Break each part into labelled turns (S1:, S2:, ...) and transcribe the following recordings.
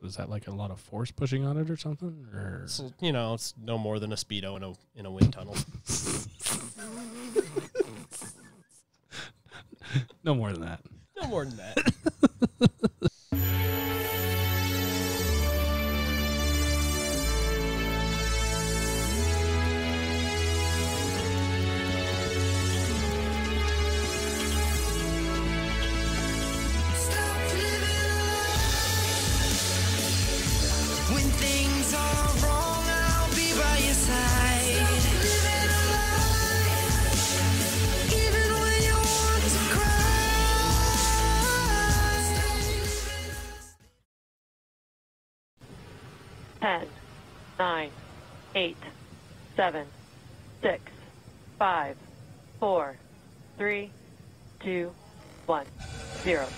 S1: Was that like a lot of force pushing on it or something? Or
S2: So, you know, it's no more than a speedo in a wind tunnel.
S1: no more than that.
S2: No more than that.
S3: When things are wrong, I'll be by your side. Living a lie, even when you want to cry.
S4: 10, 9, 8, 7, 6, 5, 4, 3, 2, 1, 0.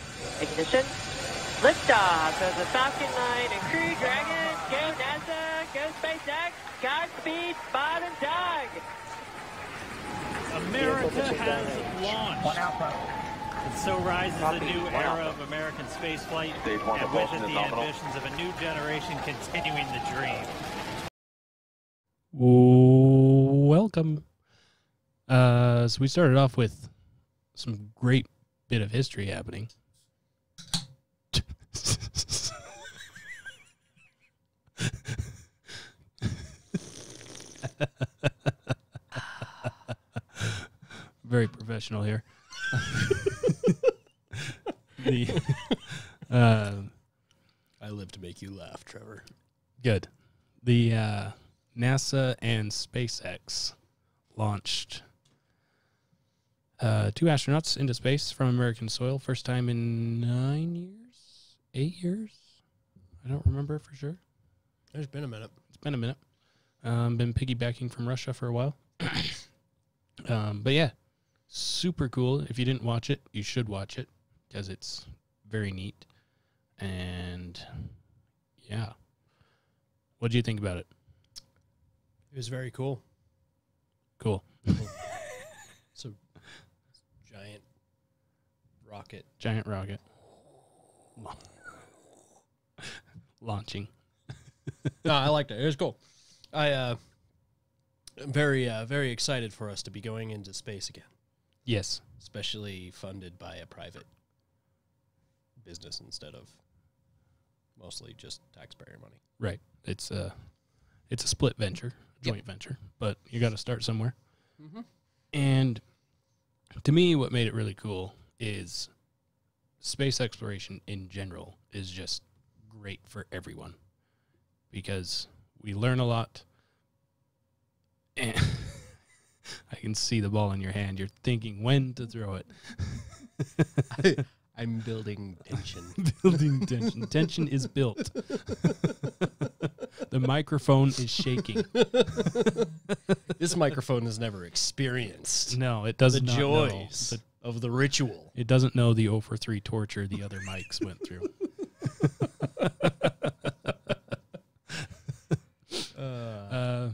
S4: Ignition. Liftoff of the Falcon 9 and Crew Dragon. Go NASA, go SpaceX, Godspeed, Spot and Doug.
S5: America has launched. And so rises a new era of American spaceflight, and with it the ambitions of a new generation continuing the dream.
S1: Welcome. So we started off with some great bit of history happening. Very professional here.
S2: I live to make you laugh, Trevor.
S1: Good. The NASA and SpaceX launched 2 astronauts into space from American soil. First time in 9 years? 8 years? I don't remember for sure.
S2: There's been a minute.
S1: It's been a minute. Been piggybacking from Russia for a while. But yeah, super cool. If you didn't watch it, you should watch it because it's very neat. And yeah. What do you think about it?
S2: It was very cool.
S1: Cool.
S2: So, giant rocket.
S1: Giant rocket. Launching.
S2: No, I liked it. It was cool. I'm very excited for us to be going into space again.
S1: Yes.
S2: Especially funded by a private business instead of mostly just taxpayer money.
S1: Right. It's a split venture, joint venture, but you got to start somewhere.
S2: Mm-hmm.
S1: And to me, what made it really cool is space exploration in general is just great for everyone because we learn a lot. And I can see the ball in your hand. You're thinking when to throw it.
S2: I'm building tension.
S1: Building tension. Tension is built. The microphone is shaking.
S2: This microphone has never experienced
S1: No, it doesn't.
S2: the joys of the ritual.
S1: It doesn't know the 0 for 3 torture the other mics went through.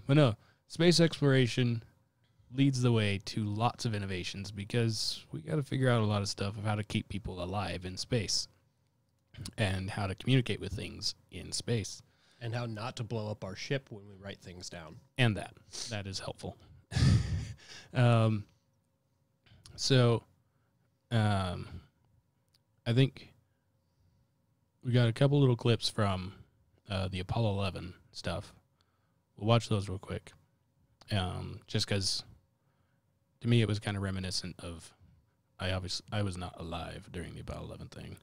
S1: But no, space exploration leads the way to lots of innovations because we got to figure out a lot of stuff of how to keep people alive in space and how to communicate with things in space.
S2: And how not to blow up our ship when we write things down.
S1: And that is helpful. I think we got a couple little clips from the Apollo 11 stuff. We'll watch those real quick. Just because to me it was kind of reminiscent of I was not alive during the Apollo 11 thing.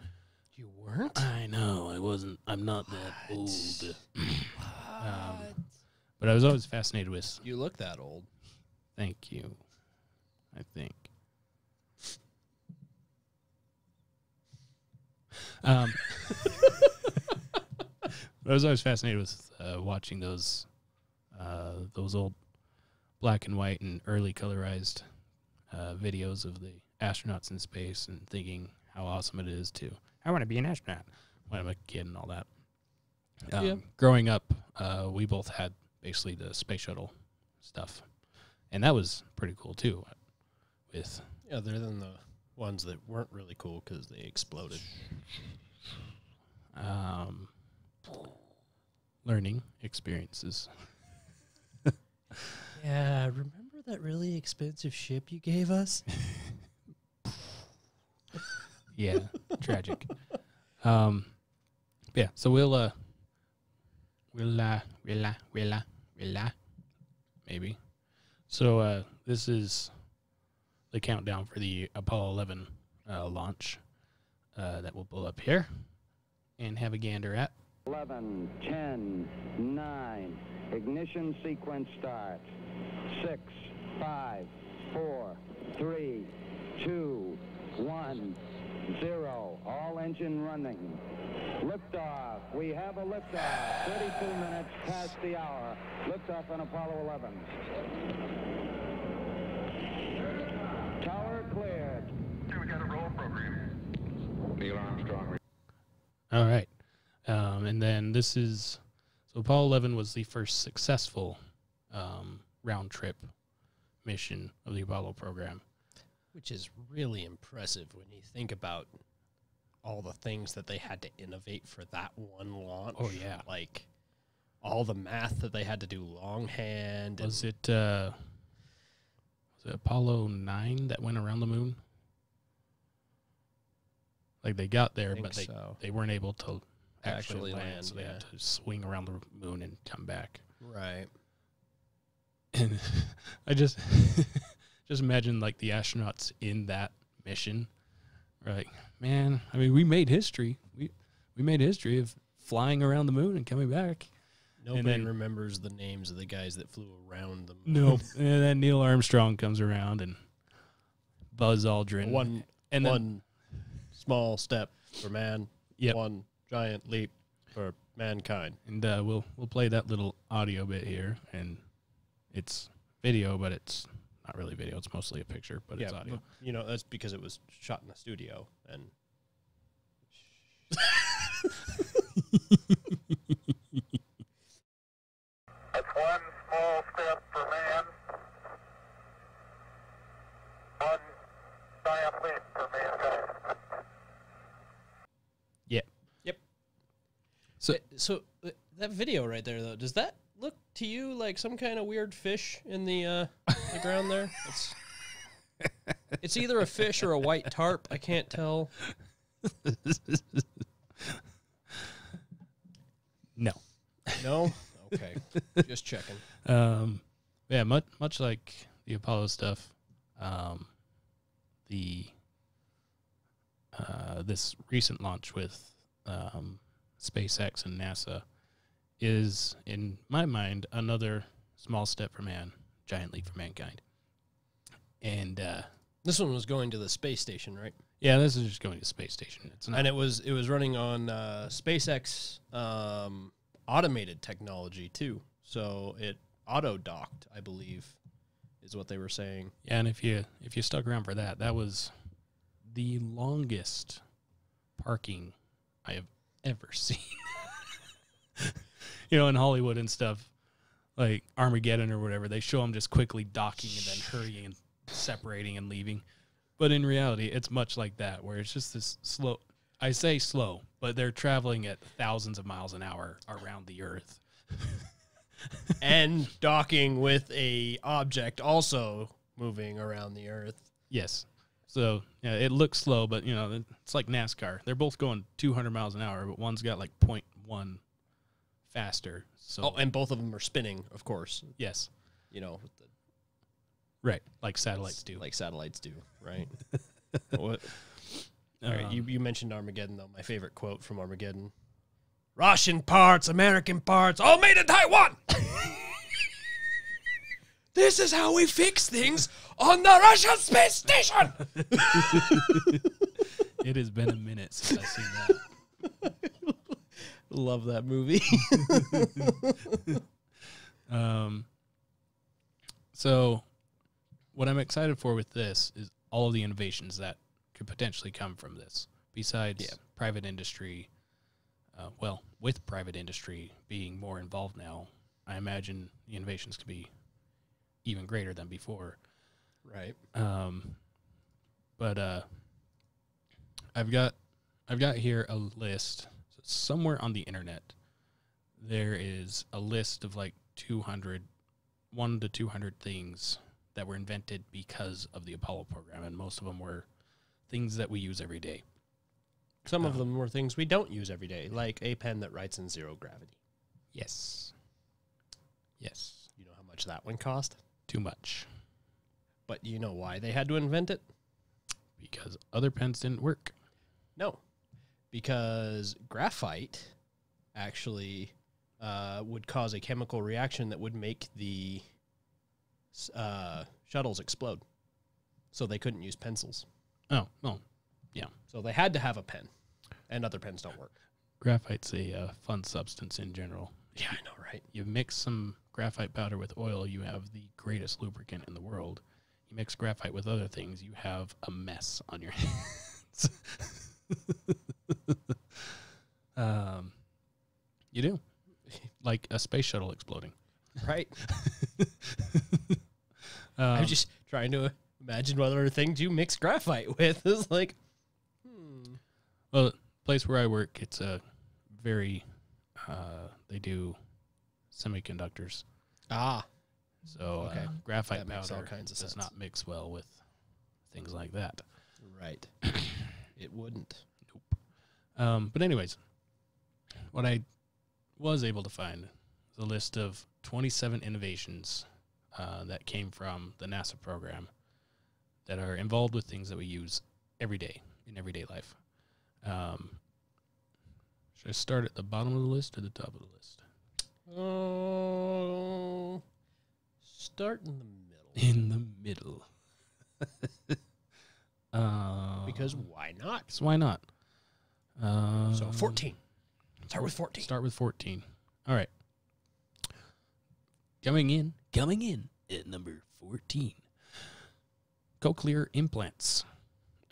S2: You weren't?
S1: I know, I wasn't. I'm not that old. But I was always fascinated with.
S2: You look that old.
S1: Thank you. I think. But I was always fascinated with watching those old black and white and early colorized videos of the astronauts in space and thinking how awesome it is to. I want to be an astronaut when I'm a kid and all that. Growing up, we both had basically the space shuttle stuff, and that was pretty cool too. With
S2: other than the ones that weren't really cool because they exploded.
S1: learning experiences.
S2: Yeah, remember that really expensive ship you gave us?
S1: Yeah, tragic. Yeah, so we'll maybe. So this is the countdown for the Apollo 11 launch that we'll pull up here and have a gander at.
S6: 11, 10, 9, ignition sequence starts. 6, 5, 4, 3, 2, 1, 0. All engine running. Liftoff. We have a liftoff. 32 minutes past the hour. Liftoff on Apollo 11. Tower cleared.
S7: We got a roll program. Neil Armstrong.
S1: All right. And then this is, so Apollo 11 was the first successful round trip mission of the Apollo program.
S2: Which is really impressive when you think about all the things that they had to innovate for that one launch.
S1: Oh, yeah.
S2: Like all the math that they had to do longhand.
S1: Was it Apollo 9 that went around the moon? Like they got there, but they weren't able to actually land. So they had to swing around the moon and come back.
S2: Right.
S1: And I just imagine like the astronauts in that mission. Like, man, I mean, we made history. We made history of flying around the moon and coming back.
S2: Nobody remembers the names of the guys that flew around the moon.
S1: Nope. And then Neil Armstrong comes around and Buzz Aldrin.
S2: One small step for man.
S1: Yep.
S2: One giant leap for mankind.
S1: And we'll play that little audio bit here, and it's video, but it's not really video. It's mostly a picture, but it's audio.
S2: But, that's because it was shot in a studio. And
S7: That's one small step for man, one giant leap for mankind.
S1: Yeah.
S2: Yep.
S1: So
S2: that video right there, though, does that look to you like some kind of weird fish in the ground there? It's either a fish or a white tarp. I can't tell.
S1: No.
S2: No? Okay. Just checking.
S1: Yeah, much like the Apollo stuff, this recent launch with SpaceX and NASA is, in my mind, another small step for man, giant leap for mankind. And
S2: this one was going to the space station, right?
S1: yeah, this is just going to space station. It's not,
S2: And it was running on SpaceX automated technology too. So it auto docked, I believe, is what they were saying.
S1: yeah, and if you stuck around for that, that was the longest parking I have ever seen. In Hollywood and stuff, like Armageddon or whatever, they show them just quickly docking and then hurrying and separating and leaving. But in reality, it's much like that, where it's just this slow. I say slow, but they're traveling at thousands of miles an hour around the Earth.
S2: And docking with a object also moving around the Earth.
S1: Yes. So, yeah, it looks slow, but, it's like NASCAR. They're both going 200 miles an hour, but one's got like 0.1 faster. So,
S2: and both of them are spinning, of course.
S1: yes.
S2: Right.
S1: Like satellites do.
S2: Like satellites do, right? What? All right, you mentioned Armageddon, though. My favorite quote from Armageddon. Russian parts, American parts, all made in Taiwan! This is how we fix things on the Russian space station!
S1: It has been a minute since I've seen that.
S2: Love that movie.
S1: So what I'm excited for with this is all of the innovations that could potentially come from this, besides private industry. With private industry being more involved now, I imagine the innovations could be even greater than before.
S2: Right.
S1: But I've got here a list somewhere on the internet there is a list of like 1 to 200 things that were invented because of the Apollo program, and most of them were things that we use every day.
S2: Some of them were things we don't use every day, like a pen that writes in zero gravity.
S1: Yes. Yes.
S2: You know how much that one cost?
S1: Too much.
S2: But you know why they had to invent it?
S1: Because other pens didn't work.
S2: No. Because graphite actually would cause a chemical reaction that would make the shuttles explode. So they couldn't use pencils.
S1: Oh, well, yeah.
S2: So they had to have a pen, and other pens don't work.
S1: Graphite's a fun substance in general.
S2: Yeah, I know, right?
S1: You mix some graphite powder with oil, you have the greatest lubricant in the world. You mix graphite with other things, you have a mess on your hands. You do. Like a space shuttle exploding.
S2: Right. I'm just trying to imagine what other things you mix graphite with. It's like,
S1: Well, the place where I work, it's a very, they do semiconductors.
S2: ah,
S1: So
S2: Okay.
S1: graphite
S2: That makes all
S1: powder
S2: kinds of
S1: does
S2: sense.
S1: not mix well with things like that.
S2: right. It wouldn't.
S1: But anyways, what I was able to find is a list of 27 innovations that came from the NASA program that are involved with things that we use every day in everyday life. Should I start at the bottom of the list or the top of the list?
S2: Oh, start in the middle.
S1: In the middle.
S2: Because why not?
S1: So why not?
S2: So 14. Start with 14.
S1: Start with 14. All right. Coming in at number 14. Cochlear implants.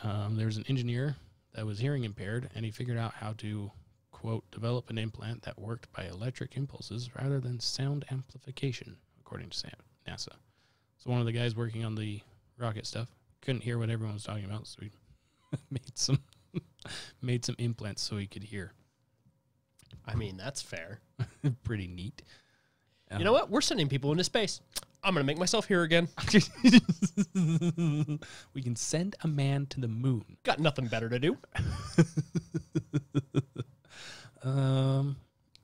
S1: There's an engineer that was hearing impaired, and he figured out how to, quote, develop an implant that worked by electric impulses rather than sound amplification, according to NASA. So one of the guys working on the rocket stuff couldn't hear what everyone was talking about, so he made some implants so he could hear.
S2: I mean, that's fair.
S1: Pretty neat.
S2: You know what? We're sending people into space. I'm going to make myself here again.
S1: We can send a man to the moon.
S2: Got nothing better to do.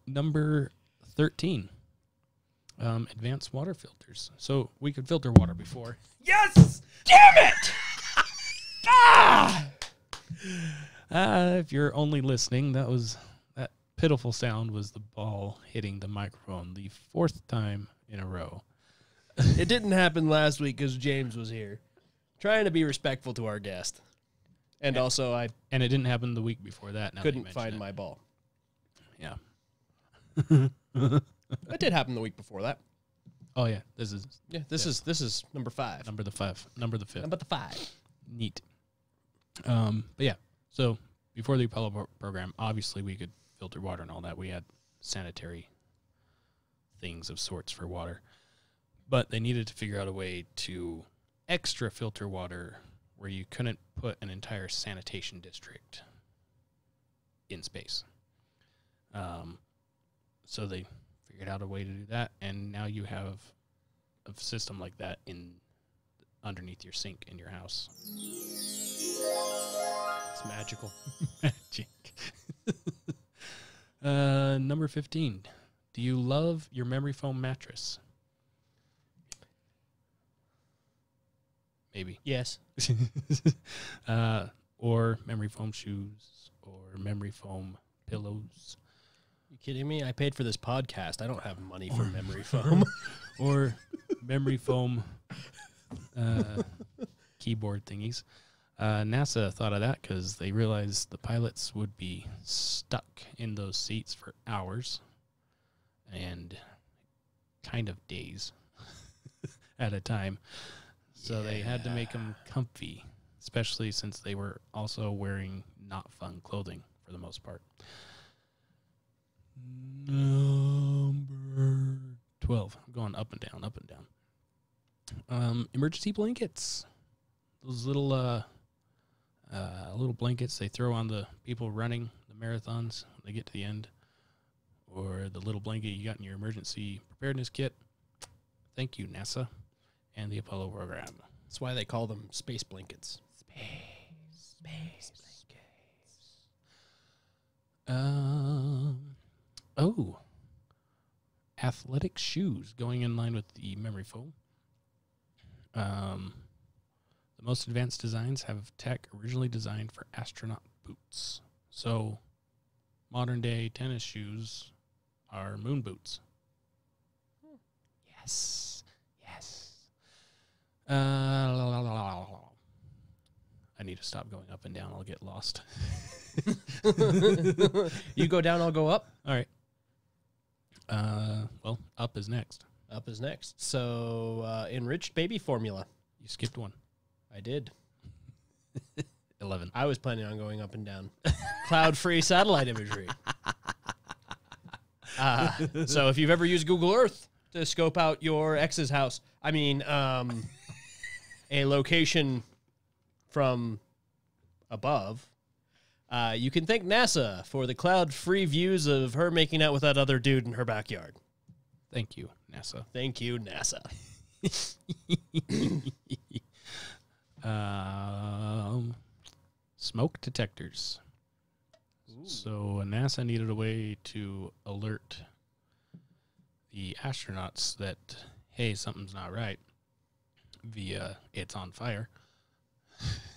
S1: Number 13. Advanced water filters. So we could filter water before.
S2: Yes! Damn it!
S1: If you're only listening, that pitiful sound was the ball hitting the microphone the 4th time in a row.
S2: It didn't happen last week because James was here. Trying to be respectful to our guest. And also, I
S1: And it didn't happen the week before that. Now that you
S2: couldn't
S1: mention
S2: find
S1: it.
S2: my ball.
S1: Yeah.
S2: That did happen the week before that.
S1: Oh, yeah. This is
S2: Yeah, this is number 5.
S1: number the 5. Number the 5th.
S2: Number 5.
S1: Neat. But yeah, so before the Apollo program, obviously we could filter water and all that. We had sanitary things of sorts for water. But they needed to figure out a way to extra filter water where you couldn't put an entire sanitation district in space. So they figured out a way to do that, and now you have a system like that underneath your sink in your house.
S2: It's magical.
S1: Magic. Number 15. Do you love your memory foam mattress? Maybe.
S2: Yes.
S1: Or memory foam shoes or memory foam pillows.
S2: You kidding me? I paid for this podcast. I don't have money for memory foam.
S1: Or memory foam keyboard thingies. NASA thought of that because they realized the pilots would be stuck in those seats for hours and kind of days at a time. So they had to make them comfy, especially since they were also wearing not fun clothing for the most part. Number 12. I'm going up and down, up and down. Emergency blankets. Those little blankets they throw on the people running the marathons when they get to the end, or the little blanket you got in your emergency preparedness kit. Thank you, NASA and the Apollo program.
S2: That's why they call them space blankets.
S1: Space blankets. Athletic shoes going in line with the memory foam. The most advanced designs have tech originally designed for astronaut boots. So, modern day tennis shoes are moon boots. Yes. I need to stop going up and down. I'll get lost.
S2: You go down, I'll go up.
S1: All right. Well, up is next.
S2: Up is next. So, enriched baby formula.
S1: You skipped one.
S2: I did.
S1: 11.
S2: I was planning on going up and down. Cloud-free satellite imagery. So if you've ever used Google Earth to scope out your ex's house, a location from above, you can thank NASA for the cloud-free views of her making out with that other dude in her backyard.
S1: Thank you, NASA.
S2: Thank you, NASA.
S1: Smoke detectors.
S2: Ooh.
S1: So NASA needed a way to alert the astronauts that, hey, something's not right via it's on fire.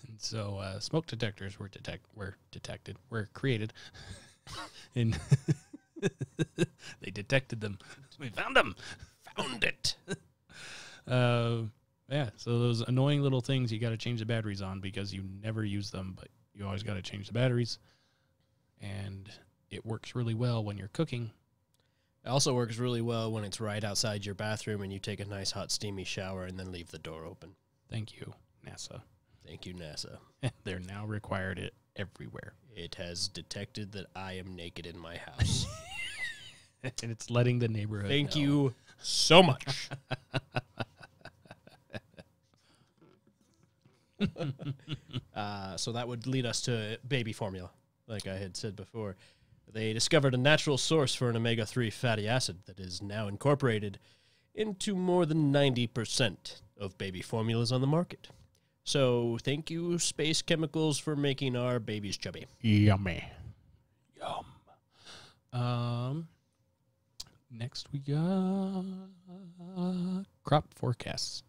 S1: And so smoke detectors were created. And they detected them. We found them. Found it. Yeah, so those annoying little things you got to change the batteries on because you never use them, but you always got to change the batteries. And it works really well when you're cooking.
S2: It also works really well when it's right outside your bathroom and you take a nice hot steamy shower and then leave the door open.
S1: Thank you, NASA.
S2: Thank you, NASA.
S1: They're now required it everywhere.
S2: It has detected that I am naked in my house.
S1: And it's letting the neighborhood
S2: Thank
S1: know.
S2: you so much. So that would lead us to baby formula, like I had said before. They discovered a natural source for an omega-3 fatty acid that is now incorporated into more than 90% of baby formulas on the market. So thank you, Space Chemicals, for making our babies chubby.
S1: Yummy. Yum. Next we got crop forecasts.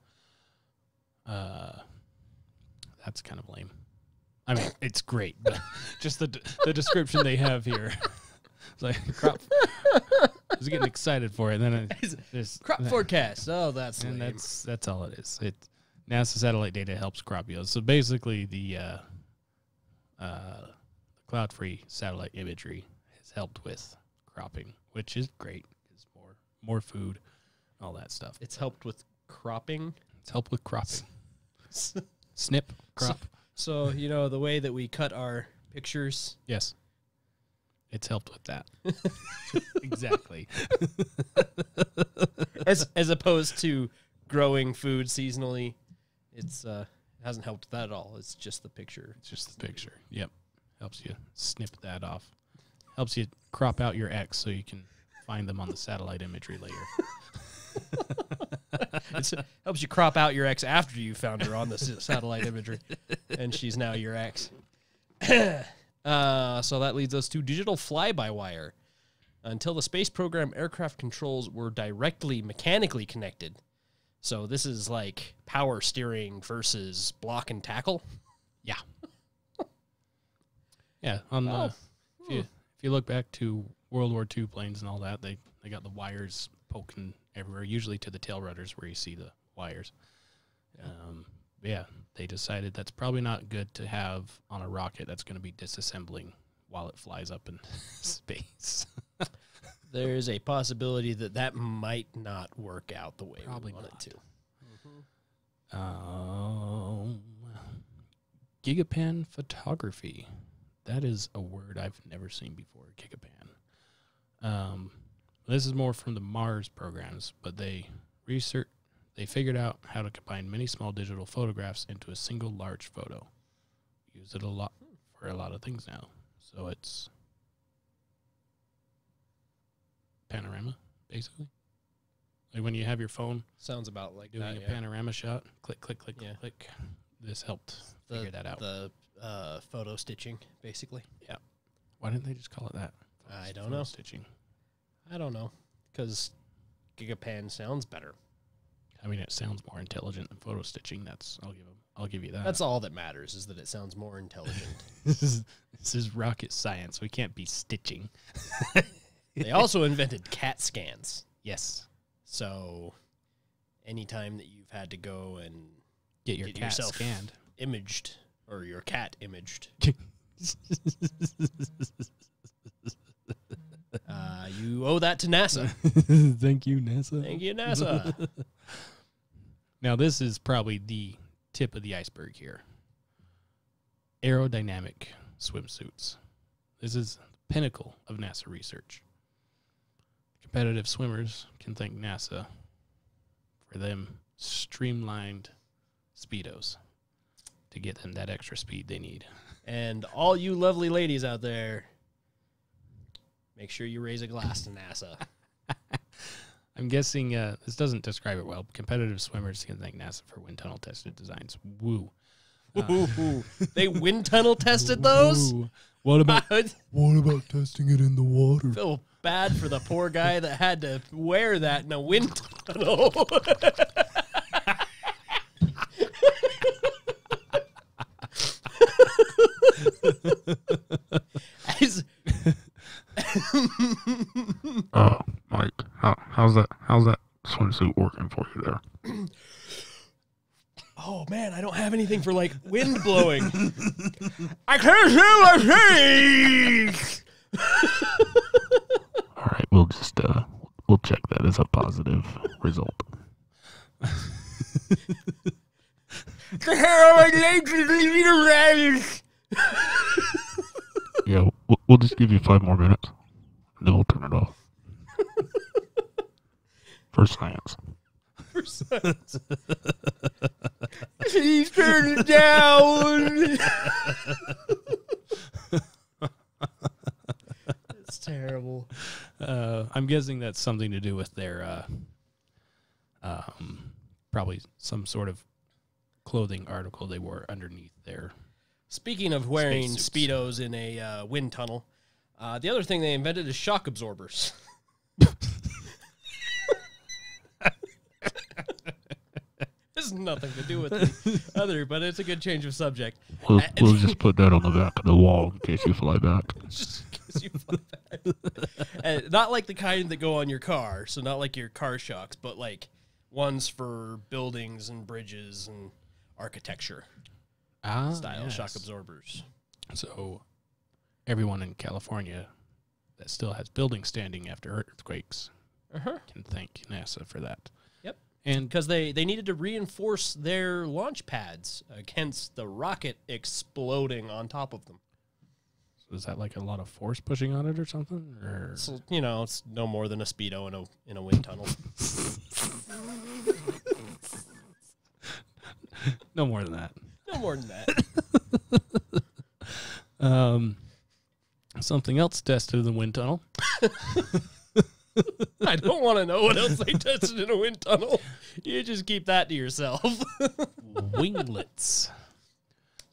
S1: That's kind of lame. I mean, it's great, but just the description they have here. It's like crop. I was getting excited for it, and then just
S2: Crop forecast. Oh, that's
S1: and
S2: lame.
S1: that's all it is. NASA satellite data helps crop yields. So basically, the cloud-free satellite imagery has helped with cropping, which is great. It's more food, all that stuff.
S2: It's helped with cropping.
S1: It's helped with cropping. Snip, crop.
S2: So, you know, the way that we cut our pictures.
S1: Yes. It's helped with that. Exactly.
S2: As opposed to growing food seasonally, it hasn't helped with that at all. It's just the picture.
S1: It's just the picture. Yep. Helps you snip that off. Helps you crop out your X so you can find them on the satellite imagery later.
S2: It helps you crop out your ex after you found her on the satellite imagery, and she's now your ex. So that leads us to digital fly-by-wire. Until the space program, aircraft controls were directly mechanically connected. So this is like power steering versus block and tackle.
S1: Yeah. Yeah. If you look back to World War II planes and all that, they got the wires poking everywhere, usually to the tail rudders where you see the wires. Yeah, they decided that's probably not good to have on a rocket that's going to be disassembling while it flies up in space.
S2: There's a possibility that might not work out the way
S1: Probably
S2: we want
S1: not.
S2: it to.
S1: Gigapan photography. That is a word I've never seen before, gigapan. This is more from the Mars programs, but they figured out how to combine many small digital photographs into a single large photo. Use it a lot for a lot of things now. So it's basically. Like when you have your phone
S2: Sounds about like
S1: doing
S2: that,
S1: a panorama shot, click, click, click,
S2: Yeah.
S1: click, click. This helped figure that out.
S2: The photo stitching, basically.
S1: Yeah. Why didn't they just call it that?
S2: I don't
S1: Photo
S2: know.
S1: Stitching.
S2: I don't know. Because Gigapan sounds better.
S1: I mean, it sounds more intelligent than photo stitching. I'll give you that.
S2: That's all that matters, is that it sounds more intelligent.
S1: This is rocket science. We can't be stitching.
S2: They also invented CAT scans.
S1: Yes.
S2: So anytime that you've had to go and
S1: Get your cat
S2: yourself
S1: scanned.
S2: imaged, or your cat imaged, you owe that to NASA.
S1: Thank you, NASA.
S2: Thank you, NASA.
S1: Now, this is probably the tip of the iceberg here. Aerodynamic swimsuits. This is the pinnacle of NASA research. Competitive swimmers can thank NASA for them streamlined speedos to get them that extra speed they need.
S2: And all you lovely ladies out there, make sure you raise a glass to NASA.
S1: I'm guessing this doesn't describe it well. Competitive swimmers can thank NASA for wind tunnel tested designs. Woo.
S2: Ooh, they wind tunnel tested those?
S1: Woo. What about testing it in the water?
S2: Feel bad for the poor guy that had to wear that in a wind tunnel.
S7: Mike, how's that swimsuit working for you there?
S2: Oh man, I don't have anything for like wind blowing. I can't see my face.
S7: All right, we'll just we'll check that as a positive result.
S2: The hair on my legs is leaving a rash.
S7: Yeah, we'll just give you 5 more minutes, and then we'll turn it off. For science.
S2: Please turn it down. It's terrible.
S1: I'm guessing that's something to do with their probably some sort of clothing article they wore underneath their.
S2: Speaking of wearing
S1: Spacesuits.
S2: Speedos in a wind tunnel, the other thing they invented is shock absorbers. This has nothing to do with the other, but it's a good change of subject.
S7: We'll just put that on the back of the wall in case you fly back.
S2: Just in case you fly back. Not like the kind that go on your car, so not like your car shocks, but like ones for buildings and bridges and architecture style
S1: Yes.
S2: shock absorbers.
S1: So everyone in California that still has buildings standing after earthquakes can thank NASA for that.
S2: Yep.
S1: And
S2: Because they needed to reinforce their launch pads against the rocket exploding on top of them.
S1: so is that like a lot of force pushing on it or something? Or
S2: So, you know, it's no more than a Speedo in a wind tunnel.
S1: no more than that.
S2: No more than that.
S1: Something else tested in the wind tunnel.
S2: I don't want to know what else they tested in a wind tunnel. You just keep that to yourself.
S1: Winglets.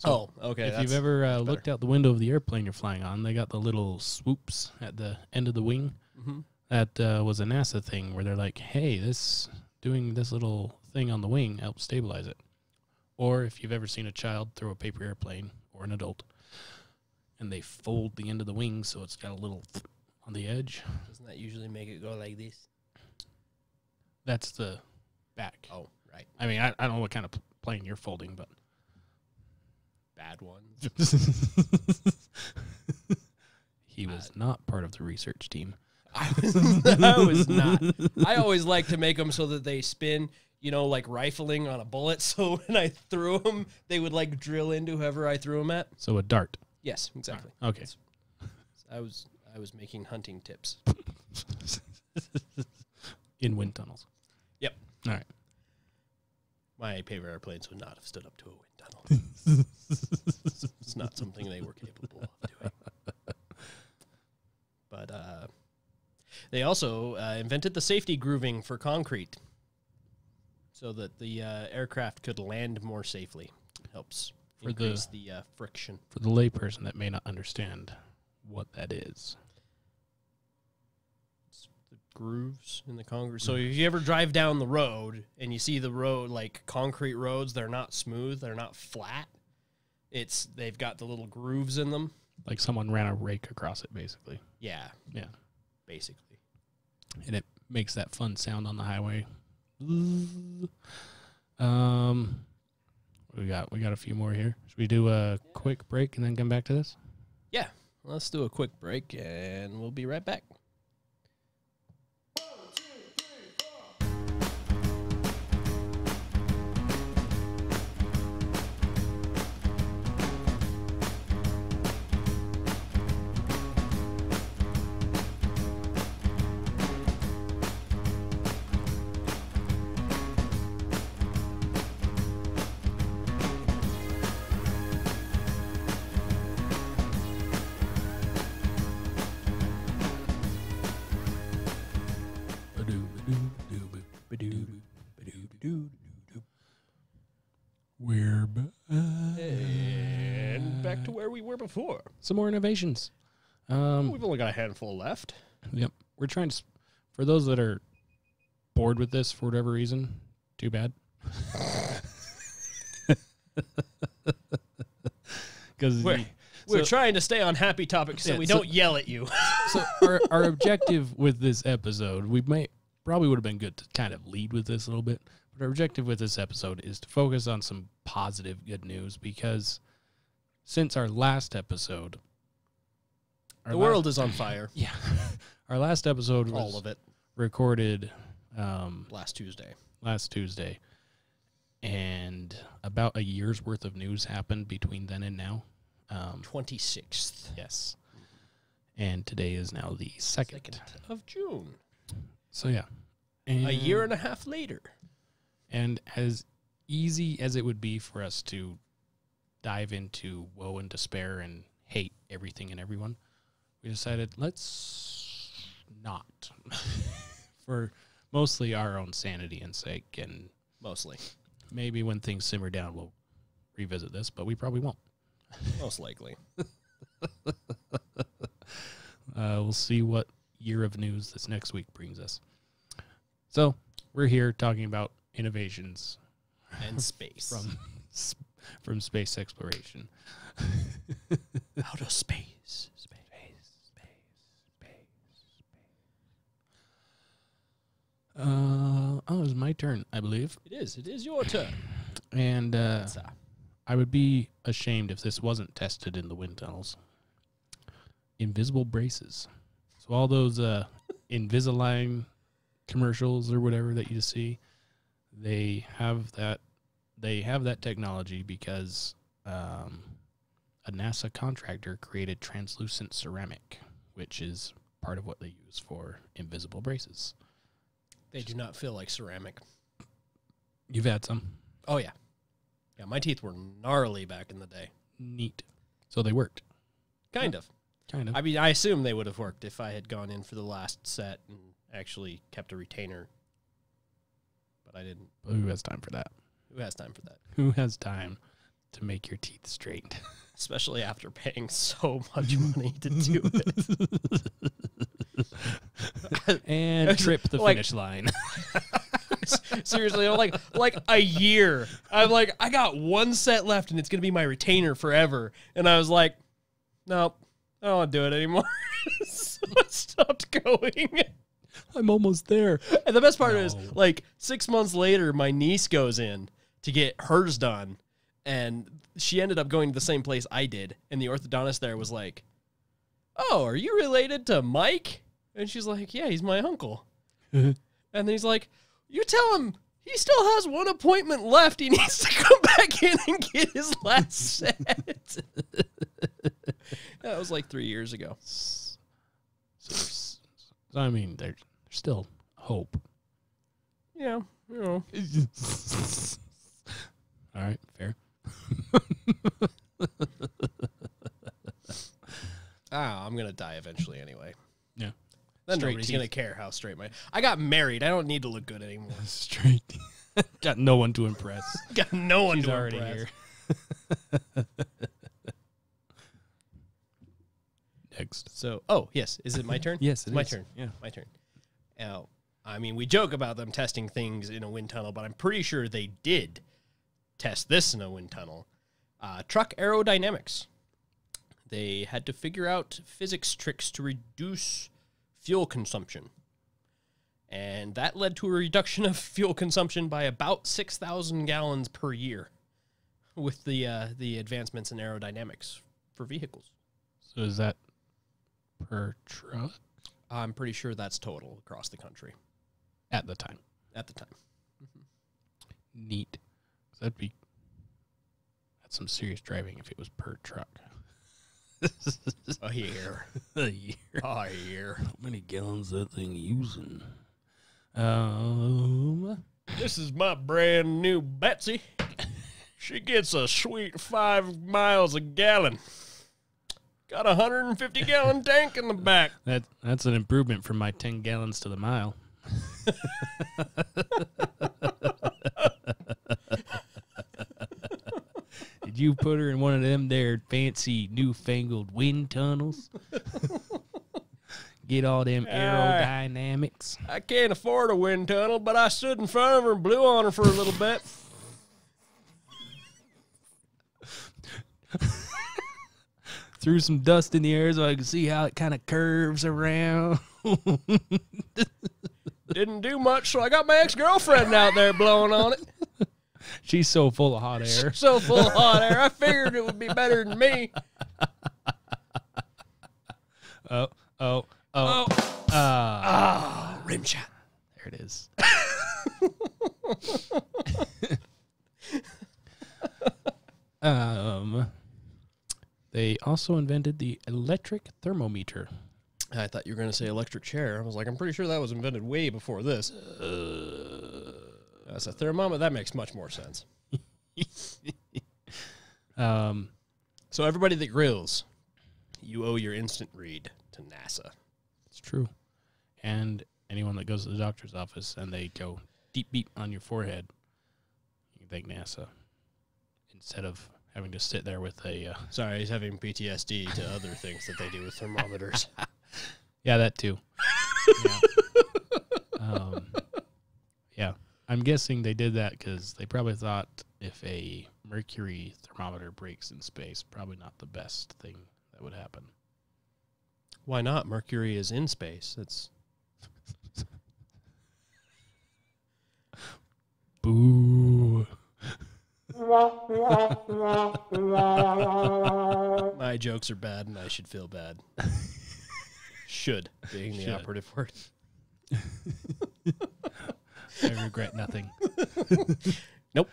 S2: Oh, okay.
S1: If you've ever looked out the window of the airplane you're flying on, they got the little swoops at the end of the wing.
S2: Mm-hmm.
S1: That was a NASA thing where they're like, hey, doing this little thing on the wing helps stabilize it. Or if you've ever seen a child throw a paper airplane, or an adult, and they fold the end of the wing so it's got a little on the edge.
S2: Doesn't that usually make it go like this?
S1: That's the back.
S2: Oh, right.
S1: I mean, I don't know what kind of plane you're folding, but
S2: Bad ones.
S1: he was not part of the research team.
S2: I was not. I always like to make them so that they spin, you know, like rifling on a bullet. So when I threw them, they would like drill into whoever I threw them at.
S1: So a dart.
S2: Yes, exactly.
S1: Okay.
S2: I was making hunting tips.
S1: In wind tunnels.
S2: Yep.
S1: All right.
S2: My paper airplanes would not have stood up to a wind tunnel. It's not something they were capable of doing. But They also invented the safety grooving for concrete so that the aircraft could land more safely. Helps increase the friction.
S1: For the layperson that may not understand what that is.
S2: It's the grooves in the concrete. So if you ever drive down the road and you see the road, like concrete roads, they're not smooth, they're not flat. They've got the little grooves in them.
S1: Like someone ran a rake across it, basically.
S2: Yeah.
S1: Yeah.
S2: Basically.
S1: And it makes that fun sound on the highway. What we got? We got a few more here. Should we do a quick break and then come back to this?
S2: Yeah. Let's do a quick break and we'll be right back.
S1: We're back.
S2: And back to where we were before.
S1: Some more innovations.
S2: We've only got a handful left.
S1: Yep. We're trying to, for those that are bored with this for whatever reason, too bad. Because
S2: we're trying to stay on happy topics so we don't yell at you.
S1: So our objective with this episode, probably would have been good to kind of lead with this a little bit, but our objective with this episode is to focus on some positive good news, because since our last episode,
S2: the world is on fire.
S1: Yeah. Our last episode was
S2: all of it
S1: recorded
S2: last Tuesday.
S1: And about a year's worth of news happened between then and now.
S2: 26th.
S1: Yes. And today is now the 2nd
S2: of June.
S1: So, yeah. And
S2: a year and a half later.
S1: And as easy as it would be for us to dive into woe and despair and hate everything and everyone, we decided let's not. For mostly our own sanity and sake. And
S2: mostly.
S1: Maybe when things simmer down, we'll revisit this, but we probably won't.
S2: Most likely.
S1: We'll see what year of news this next week brings us. So we're here talking about innovations
S2: and space
S1: from space exploration.
S2: Outer space.
S1: Oh, it's my turn, I believe.
S2: It is. It is your turn.
S1: And I would be ashamed if this wasn't tested in the wind tunnels. Invisible braces. So all those Invisalign commercials or whatever that you see, they have that technology because a NASA contractor created translucent ceramic, which is part of what they use for invisible braces.
S2: They do not feel like ceramic.
S1: You've had some?
S2: Oh, yeah. Yeah, my teeth were gnarly back in the day.
S1: Neat. So they worked.
S2: Kind of.
S1: Kind of.
S2: I mean, I assume they would have worked if I had gone in for the last set and actually kept a retainer. But I didn't.
S1: But who has time for that?
S2: Who has time for that?
S1: Who has time to make your teeth straight?
S2: Especially after paying so much money to do it.
S1: And trip the finish line.
S2: Seriously, I'm like a year. I'm like, I got one set left and it's going to be my retainer forever. And I was like, nope, I don't want to do it anymore. So I stopped going.
S1: I'm almost there.
S2: And the best part is, like, 6 months later, my niece goes in to get hers done. And she ended up going to the same place I did. And the orthodontist there was like, oh, are you related to Mike? And she's like, yeah, he's my uncle. And then he's like, you tell him he still has one appointment left. He needs to come back in and get his last set. That was like 3 years ago.
S1: So, I mean, there's still hope.
S2: Yeah, you know.
S1: All right, fair.
S2: I'm going to die eventually anyway.
S1: Yeah.
S2: Then
S1: Straight
S2: nobody's
S1: teeth.
S2: going to care how straight I got married. I don't need to look good anymore.
S1: Straight. Got no one to impress.
S2: Got no one
S1: She's
S2: to
S1: already
S2: impress.
S1: here. Next.
S2: So, yes. Is it my turn?
S1: Yes,
S2: it's
S1: it
S2: my
S1: is.
S2: turn.
S1: Yeah.
S2: My turn. Now, I mean, we joke about them testing things in a wind tunnel, but I'm pretty sure they did test this in a wind tunnel. Truck aerodynamics. They had to figure out physics tricks to reduce fuel consumption. And that led to a reduction of fuel consumption by about 6,000 gallons per year with the advancements in aerodynamics for vehicles.
S1: So is that per truck
S2: I'm pretty sure that's total across the country
S1: at the time?
S2: at the time.
S1: Neat. That's some serious driving if it was per truck.
S2: A year.
S1: A year.
S2: A year.
S1: How many gallons that thing using?
S2: This is my brand new Betsy. She gets a sweet 5 miles a gallon. Got a 150-gallon tank in the back.
S1: That's an improvement from my 10 gallons to the mile. Did you put her in one of them there fancy newfangled wind tunnels? Get all them aerodynamics.
S2: I can't afford a wind tunnel, but I stood in front of her and blew on her for a little bit.
S1: Threw some dust in the air so I could see how it kind of curves around.
S2: Didn't do much, so I got my ex-girlfriend out there blowing on it.
S1: She's so full of hot air.
S2: So full of hot air, I figured it would be better than me. Rim shot.
S1: There it is. They also invented the electric thermometer.
S2: I thought you were going to say electric chair. I was like, I'm pretty sure that was invented way before this. That's a thermometer. That makes much more sense. So everybody that grills, you owe your instant read to NASA.
S1: It's true. And anyone that goes to the doctor's office and they go deep beep on your forehead, you can thank NASA instead of having to sit there with a...
S2: Sorry, he's having PTSD to other things that they do with thermometers.
S1: Yeah, that too. Yeah. I'm guessing they did that because they probably thought if a mercury thermometer breaks in space, probably not the best thing that would happen.
S2: Why not? Mercury is in space. It's
S1: Boo.
S2: my jokes are bad, and I should feel bad. Should being the
S1: Should.
S2: operative word.
S1: I regret nothing.
S2: Nope.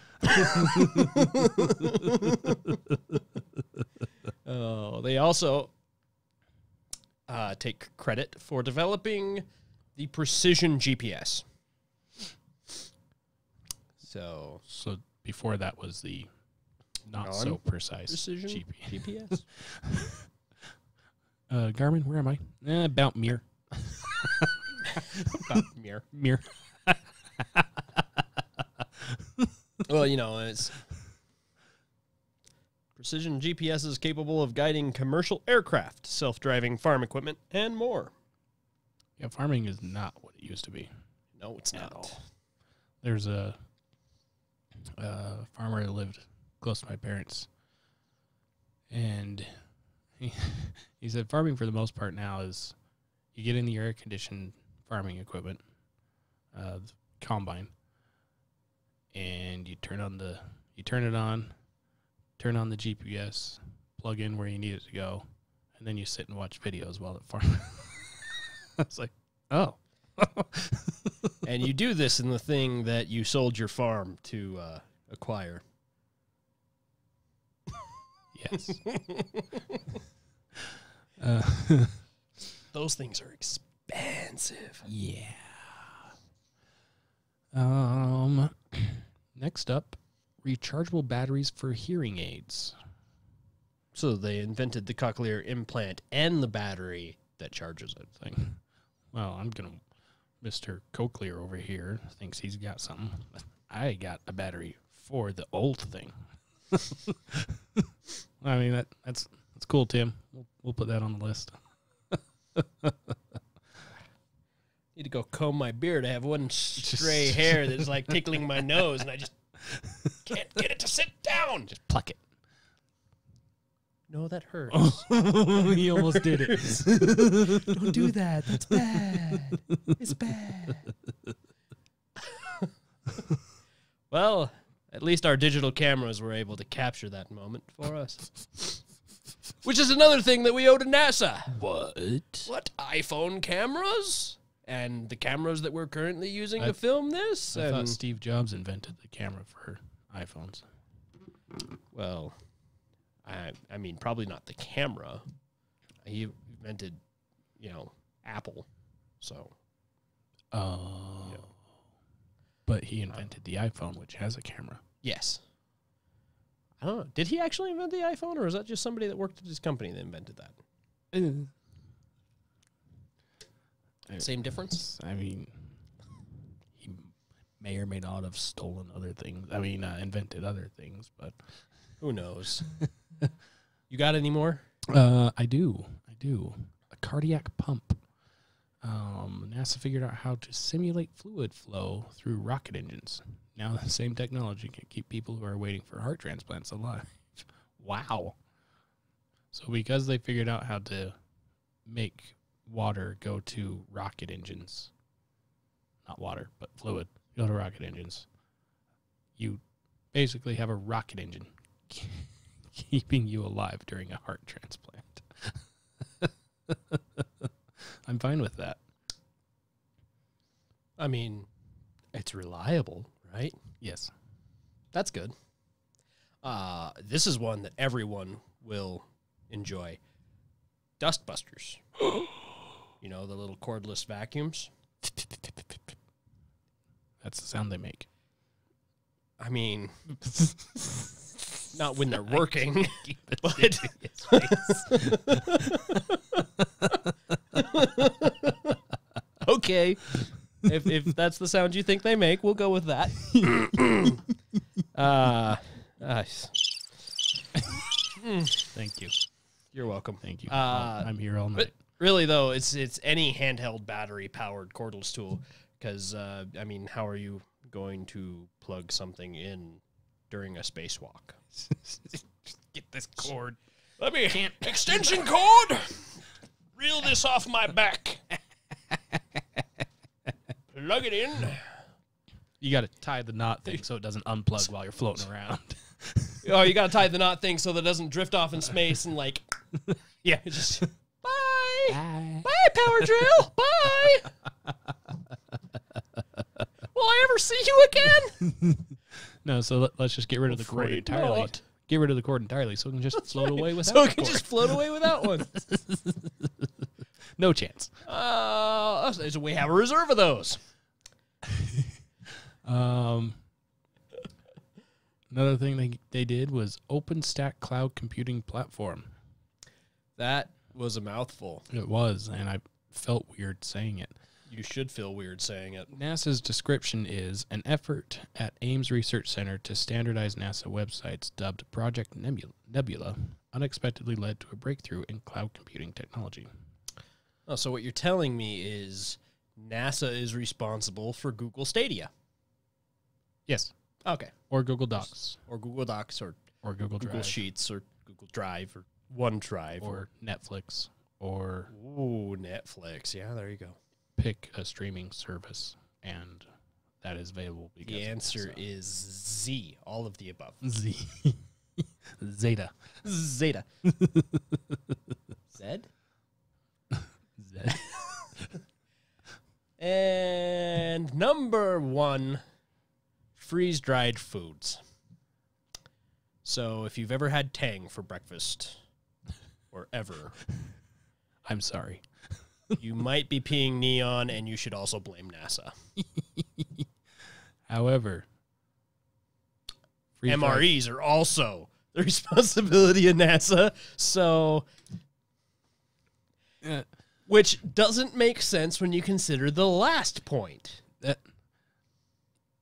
S2: Oh, they also take credit for developing the precision GPS. So
S1: Before that was the not so precise
S2: precision
S1: GPS.
S2: GPS.
S1: Garmin, where am I? About mirror.
S2: About mirror.
S1: Mirror.
S2: Well, you know, it's precision GPS is capable of guiding commercial aircraft, self-driving farm equipment, and more.
S1: Yeah, farming is not what it used to be.
S2: No, it's
S1: At
S2: not.
S1: all. There's a farmer that lived close to my parents, and he said farming for the most part now is you get in the air-conditioned farming equipment, the combine, and you turn on the GPS, plug in where you need it to go, and then you sit and watch videos while it farms. I was like, oh.
S2: And you do this in the thing that you sold your farm to acquire.
S1: Yes.
S2: Those things are expensive.
S1: Yeah. Next up, rechargeable batteries for hearing aids.
S2: So they invented the cochlear implant and the battery that charges it.
S1: Thing. well, Mr. Cochlear over here thinks he's got something. I got a battery for the old thing. I mean, that's cool, Tim. We'll put that on the list.
S2: Need to go comb my beard. I have one stray hair that's like tickling my nose, and I just can't get it to sit down.
S1: Just pluck it.
S2: No, that hurts.
S1: He almost did it.
S2: Don't do that. That's bad. It's bad. Well, at least our digital cameras were able to capture that moment for us. Which is another thing that we owe to NASA. What? iPhone cameras? And the cameras that we're currently using to film this?
S1: I thought Steve Jobs invented the camera for iPhones.
S2: Well, I mean, probably not the camera. He invented, Apple. So.
S1: Oh. Yeah. But he invented the iPhone, which has a camera.
S2: Yes. I don't know. Did he actually invent the iPhone, or is that just somebody that worked at his company that invented that? Same difference?
S1: I mean, he may or may not have stolen other things. I mean, invented other things, but
S2: who knows? You got any more?
S1: I do. A cardiac pump. NASA figured out how to simulate fluid flow through rocket engines. Now the same technology can keep people who are waiting for heart transplants alive. Wow. So because they figured out how to make water go to rocket engines, not water, but fluid, go to rocket engines, you basically have a rocket engine keeping you alive during a heart transplant. I'm fine with that.
S2: I mean, it's reliable, right?
S1: Yes.
S2: That's good. This is one that everyone will enjoy. Dustbusters. You know, the little cordless vacuums.
S1: That's the sound they make.
S2: I mean, not when they're working, but okay. If that's the sound you think they make, we'll go with that.
S1: Thank you.
S2: You're welcome.
S1: Thank you. I'm here all night.
S2: But really, though, it's any handheld battery-powered cordless tool. Because, I mean, how are you going to plug something in during a spacewalk?
S1: Just get this cord.
S2: Let me extension cord. Reel this off my back. Plug it in.
S1: You got to tie the knot thing so it doesn't unplug while you're floating around.
S2: Oh, you got to tie the knot thing so that it doesn't drift off in space and
S1: yeah,
S2: just bye, power drill, bye. Will I ever see you again?
S1: No, so let's just get rid of the cord entirely.
S2: Not.
S1: Get rid of the cord entirely so it can just float away without
S2: So
S1: the
S2: it can
S1: cord.
S2: just float away without one.
S1: No chance.
S2: So we have a reserve of those.
S1: Another thing they did was OpenStack cloud computing platform.
S2: That was a mouthful.
S1: It was, and I felt weird saying it.
S2: You should feel weird saying it.
S1: NASA's description is an effort at Ames Research Center to standardize NASA websites dubbed Project Nebula unexpectedly led to a breakthrough in cloud computing technology.
S2: Oh, so what you're telling me is NASA is responsible for Google Stadia.
S1: Yes.
S2: Okay.
S1: Or Google Docs.
S2: Or Google Docs or
S1: Google Drive.
S2: Google Sheets or Google Drive or OneDrive.
S1: Or Netflix. Or...
S2: Ooh, Netflix. Yeah, there you go.
S1: Pick a streaming service, and that is available. Because
S2: the answer is Z, all of the above.
S1: Z. Zeta.
S2: Zeta. Zed?
S1: Zed.
S2: And number one, freeze-dried foods. So if you've ever had Tang for breakfast, or ever,
S1: I'm sorry.
S2: you might be peeing neon, and you should also blame NASA.
S1: However,
S2: MREs are also the responsibility of NASA. So Which doesn't make sense when you consider the last point.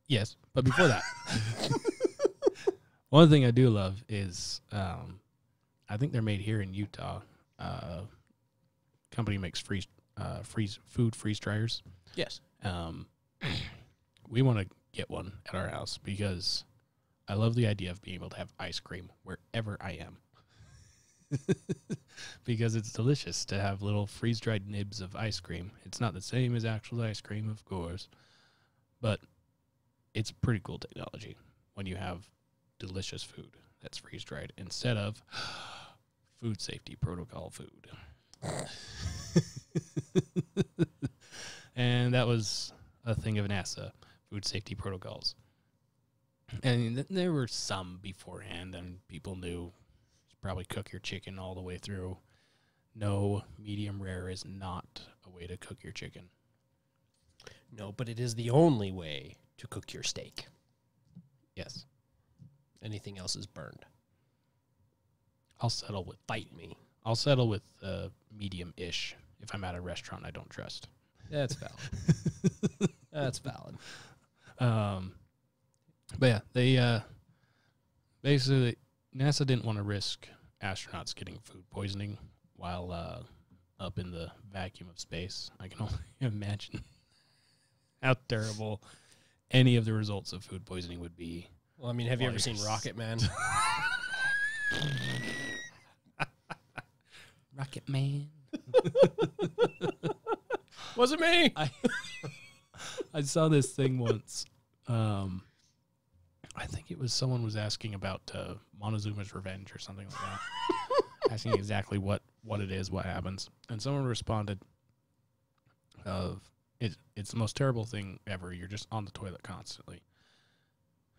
S1: Yes, but before that, one thing I do love is I think they're made here in Utah. Company makes food freeze dryers.
S2: Yes.
S1: We want to get one at our house because I love the idea of being able to have ice cream wherever I am. Because it's delicious to have little freeze-dried nibs of ice cream. It's not the same as actual ice cream, of course, but it's pretty cool technology when you have delicious food that's freeze-dried instead of food safety protocol food. And that was a thing of NASA, food safety protocols. And there were some beforehand, and people knew probably cook your chicken all the way through. No, medium rare is not a way to cook your chicken.
S2: No, but it is the only way to cook your steak.
S1: Yes.
S2: Anything else is burned.
S1: I'll settle with
S2: Fight me.
S1: I'll settle with medium-ish if I'm at a restaurant I don't trust.
S2: That's valid. That's valid.
S1: But yeah, they basically NASA didn't want to risk astronauts getting food poisoning while up in the vacuum of space. I can only imagine how terrible any of the results of food poisoning would be.
S2: Well, I mean, have you ever seen Rocket Man?
S1: Rocket Man.
S2: Wasn't me.
S1: I saw this thing once. I think it was someone was asking about Montezuma's Revenge or something like that. Asking exactly what it is, what happens. And someone responded of, it's the most terrible thing ever. You're just on the toilet constantly.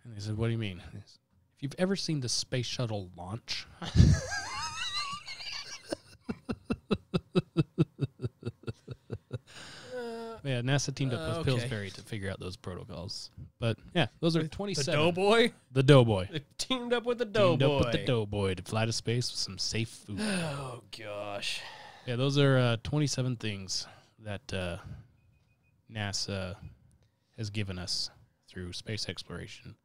S1: And they said, what do you mean? If you've ever seen the space shuttle launch... Yeah, NASA teamed up with
S2: okay.
S1: Pillsbury to figure out those protocols. But yeah, those are 27.
S2: The Doughboy?
S1: The Doughboy.
S2: They teamed up with the Doughboy.
S1: Teamed up with the Doughboy to fly to space with some safe food.
S2: Oh, gosh.
S1: Yeah, those are 27 things that NASA has given us through space exploration.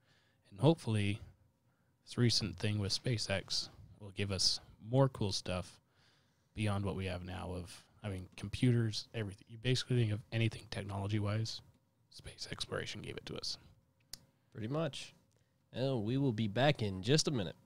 S1: And hopefully, this recent thing with SpaceX will give us more cool stuff beyond what we have now of, I mean, computers, everything. You basically think of anything technology-wise, space exploration gave it to us.
S2: Pretty much. And we will be back in just a minute.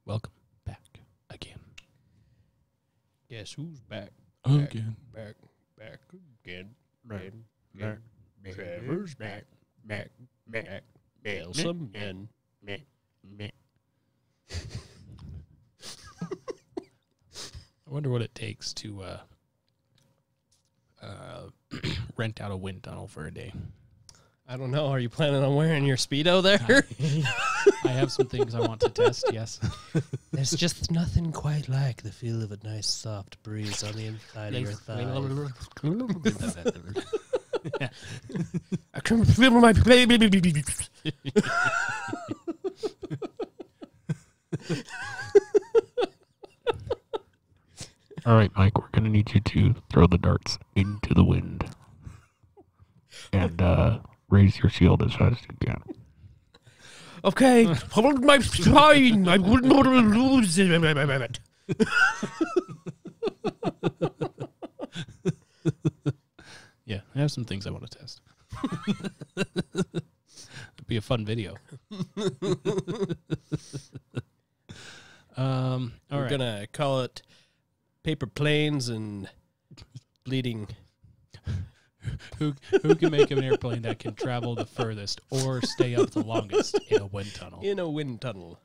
S1: Welcome back again.
S2: Guess who's back?
S1: Again.
S2: Back again. Trevor's back. Tell some men.
S1: I wonder what it takes to rent out a wind tunnel for a day.
S2: I don't know. Are you planning on wearing your Speedo there?
S1: I have some things I want to test, yes.
S2: There's just nothing quite like the feel of a nice soft breeze on the inside of your thigh. I can feel my baby.
S1: All right, Mike, we're going to need you to throw the darts into the wind. And raise your shield as fast as you can.
S2: Okay, hold my spine. I wouldn't want to lose it.
S1: Yeah, I have some things I want to test. It'd be a fun video. All
S2: We're
S1: right.
S2: gonna call it paper planes and bleeding
S1: Who can make an airplane that can travel the furthest or stay up the longest in a wind tunnel?
S2: In a wind tunnel.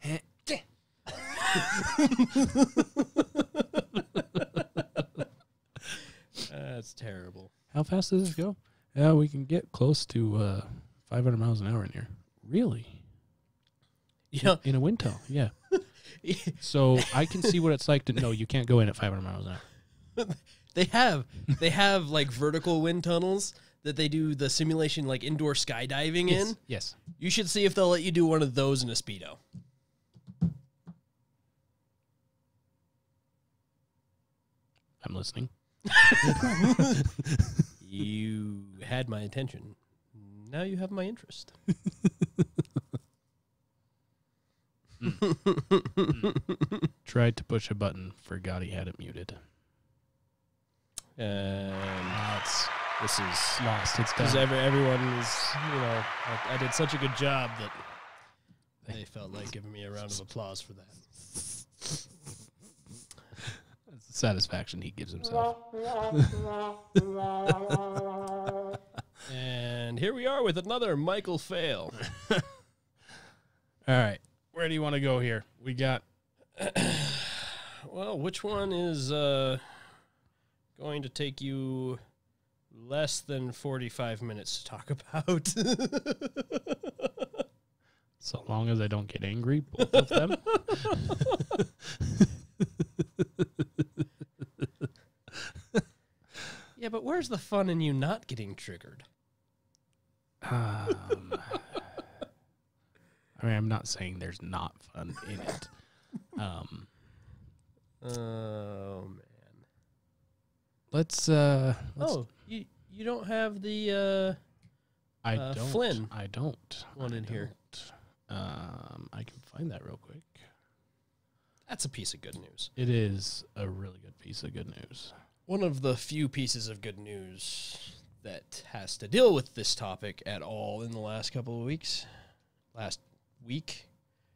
S2: That's terrible.
S1: How fast does this go? Yeah, we can get close to 500 miles an hour in here. Really?
S2: Yeah.
S1: In a wind tunnel, yeah. So I can see what it's like to... No, you can't go in at 500 miles an hour.
S2: They have like vertical wind tunnels that they do the simulation like indoor skydiving in.
S1: Yes.
S2: You should see if they'll let you do one of those in a Speedo.
S1: I'm listening.
S2: You had my attention. Now you have my interest.
S1: Tried to push a button, forgot he had it muted.
S2: This is
S1: Lost. It's
S2: because
S1: done.
S2: everyone is, I did such a good job that they felt like giving me a round of applause for that.
S1: That's the satisfaction he gives himself.
S2: And here we are with another Michael fail.
S1: All right. Where do you want to go here? We got...
S2: Well, which one is going to take you less than 45 minutes to talk about?
S1: So long as I don't get angry, both of them.
S2: Yeah, but where's the fun in you not getting triggered?
S1: I mean, I'm not saying there's not fun in it.
S2: Oh, man.
S1: Let's
S2: Oh, you don't have the
S1: I don't.
S2: Flynn
S1: I don't.
S2: one in here.
S1: I can find that real quick.
S2: That's a piece of good news.
S1: It is a really good piece of good news.
S2: One of the few pieces of good news that has to deal with this topic at all in the last couple of weeks. Last week?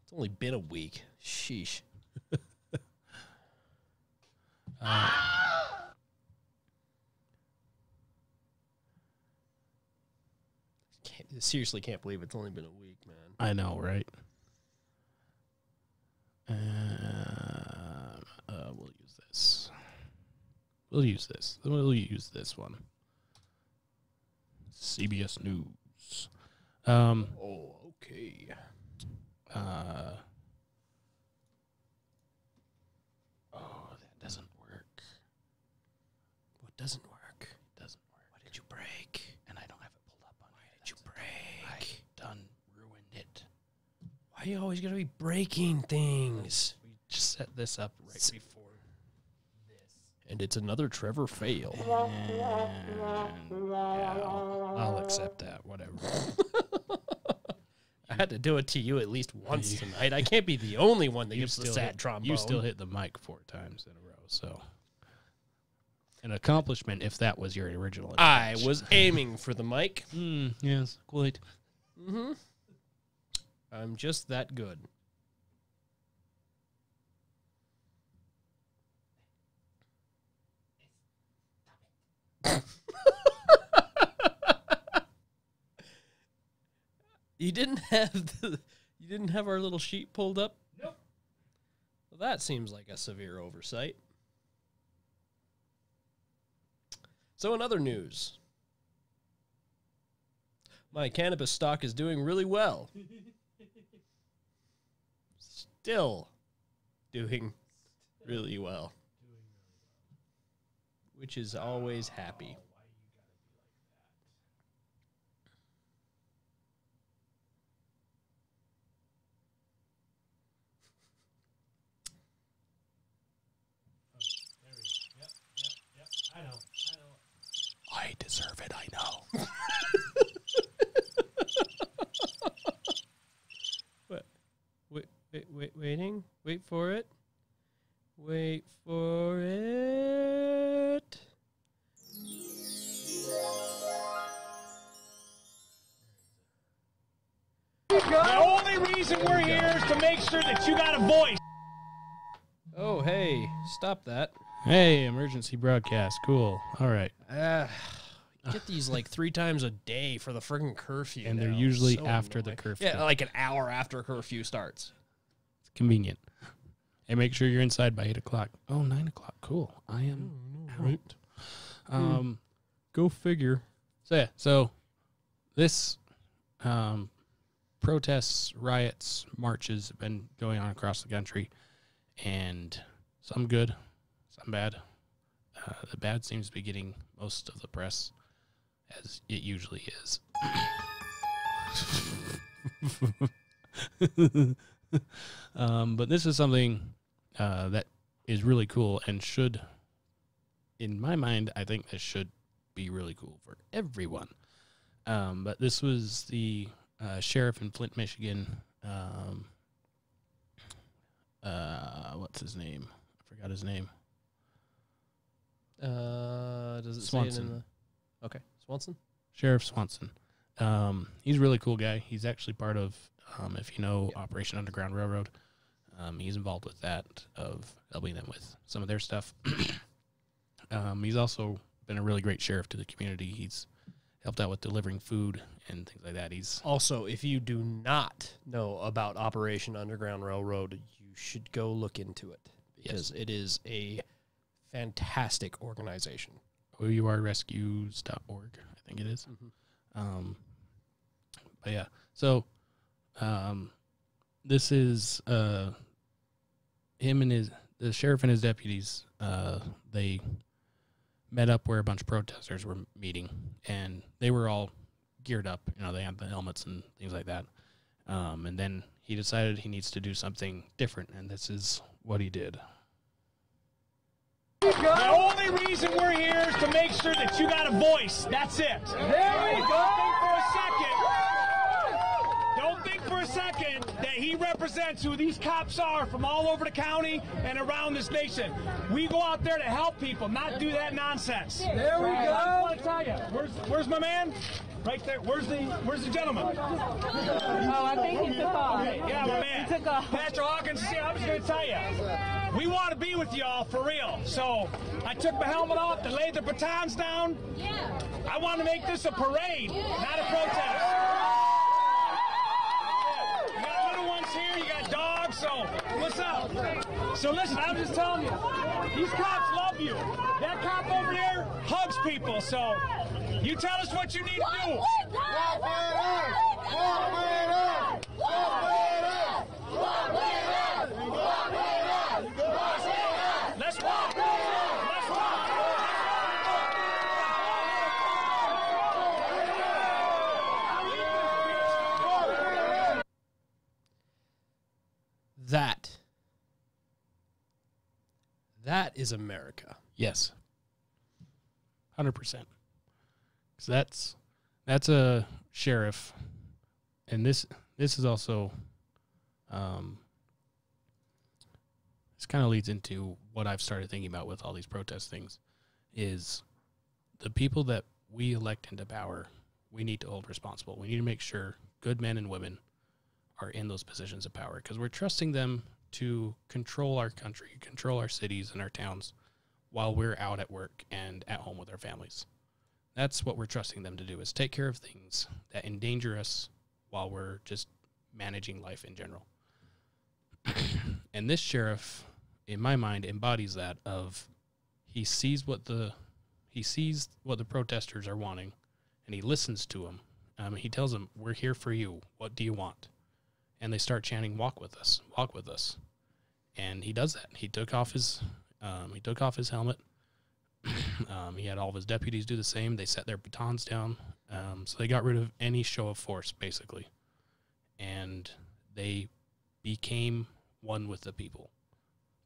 S2: It's only been a week. Sheesh. Seriously can't believe it's only been a week, man.
S1: I know, right? We'll use this. We'll use this one. CBS News.
S2: Oh, okay.
S1: Oh, that doesn't work.
S2: What doesn't work?
S1: It doesn't work.
S2: What did you break?
S1: And I don't have it pulled up on me.
S2: Why did you break?
S1: I done ruined it.
S2: Why are you always going to be breaking things?
S1: We just set this up right before this.
S2: And it's another Trevor fail.
S1: And yeah, I'll accept that. Whatever.
S2: I had to do it to you at least once tonight. I can't be the only one that gets the sad
S1: hit,
S2: trombone.
S1: You still hit the mic 4 times in a row, so an accomplishment if that was your original
S2: I
S1: intention.
S2: was aiming for the mic.
S1: Yes, quite.
S2: Mm-hmm. I'm just that good. You didn't have our little sheet pulled up?
S1: Nope.
S2: Well, that seems like a severe oversight. So in other news, my cannabis stock is doing really well. Still doing really well. Which is always happy.
S1: I know. I deserve it, I know.
S2: Waiting. Wait for it. Wait for it.
S8: The only reason we're here is to make sure that you got a voice.
S2: Oh, hey, stop that.
S1: Hey, emergency broadcast. Cool. All right.
S2: get these like 3 times a day for the friggin' curfew.
S1: And they're
S2: now.
S1: usually
S2: So
S1: after the
S2: annoying.
S1: curfew.
S2: Yeah, like an hour after curfew starts.
S1: It's convenient. And make sure you're inside by 8 o'clock. Oh, 9 o'clock. Cool. I am out.
S2: Go figure.
S1: So this protests, riots, marches have been going on across the country, and some good, some bad. The bad seems to be getting most of the press, as it usually is. But this is something that is really cool and should, in my mind, I think this should be really cool for everyone. But this was the sheriff in Flint, Michigan. What's his name? I forgot his name.
S2: Does it
S1: Swanson.
S2: say it in the... Okay, Swanson?
S1: Sheriff Swanson. He's a really cool guy. He's actually part of, if you know, Operation Underground Railroad. He's involved with that, of helping them with some of their stuff. He's also been a really great sheriff to the community. He's helped out with delivering food and things like that. He's
S2: Also, if you do not know about Operation Underground Railroad, you should go look into it, because it is a fantastic organization.
S1: OURrescues.org, I think it is. But yeah, so this is him and the sheriff and his deputies. They met up where a bunch of protesters were meeting, and they were all geared up. You know, they had the helmets and things like that. And then he decided he needs to do something different, and this is what he did.
S8: The only reason we're here is to make sure that you got a voice. That's it. There we go. Don't think for a second that he represents who these cops are from all over the county and around this nation. We go out there to help people, not do that nonsense. There we go. I want to tell you, where's my man? Right there. Where's the gentleman?
S9: Oh, I think he took off.
S8: Okay, yeah, my man.
S9: He took off.
S8: Pastor Hawkins, see, I was going to tell you, we want to be with y'all for real. So I took my helmet off and laid the batons down.
S9: Yeah.
S8: I want to make this a parade, not a protest. You got little ones here, you got dogs, so what's up? So listen, I'm just telling you, these cops love you. That cop over there hugs people, so you tell us what you need to do. Let's walk. Let's walk.
S2: That is America.
S1: Yes. 100%. Because that's a sheriff, and this is also, this kind of leads into what I've started thinking about with all these protest things, is the people that we elect into power, we need to hold responsible. We need to make sure good men and women are in those positions of power, because we're trusting them to control our country, control our cities and our towns while we're out at work and at home with our families. That's what we're trusting them to do, is take care of things that endanger us while we're just managing life in general. And this sheriff, in my mind, embodies that. Of he sees what the protesters are wanting, and he listens to them. He tells them, "We're here for you. What do you want?" And they start chanting, "Walk with us, walk with us." And he does that. He took off his helmet. He had all of his deputies do the same. They set their batons down. So they got rid of any show of force, basically. And they became one with the people.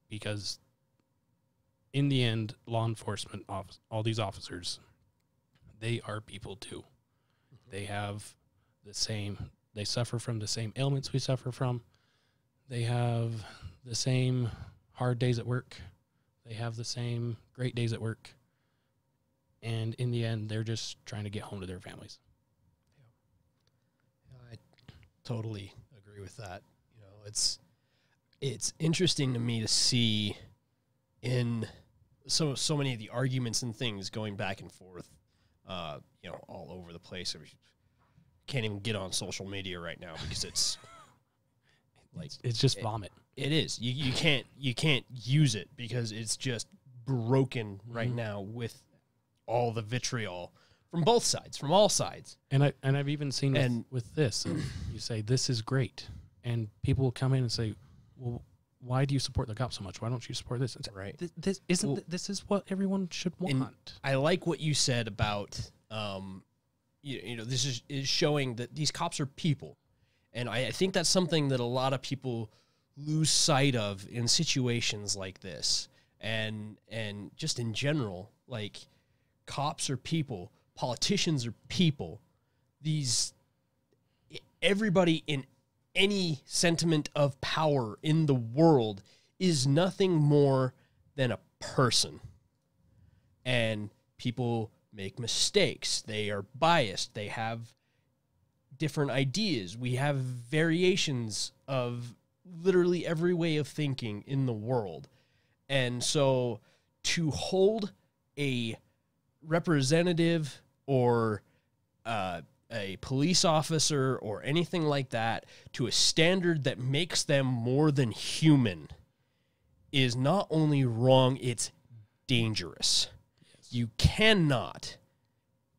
S1: Because in the end, law enforcement, all these officers, they are people too. They have they suffer from the same ailments we suffer from. They have the same hard days at work. They have the same great days at work. And in the end, they're just trying to get home to their families.
S2: I totally agree with that. You know, it's interesting to me to see in so many of the arguments and things going back and forth all over the place. Can't even get on social media right now because it's like
S1: it's just vomit.
S2: It is. You can't use it because it's just broken right now with all the vitriol from both sides, from all sides.
S1: And I've even seen with this, you say this is great, and people will come in and say, well, why do you support the cops so much? Why don't you support this?
S2: Right.
S1: This is what everyone should want.
S2: I like what you said about this is showing that these cops are people. And I think that's something that a lot of people lose sight of in situations like this. And just in general, like, cops are people, politicians are people. Everybody in any sentiment of power in the world is nothing more than a person. And people make mistakes. They are biased. They have different ideas. We have variations of literally every way of thinking in the world. And so to hold a representative or a police officer or anything like that to a standard that makes them more than human is not only wrong, it's dangerous. Yes. You cannot,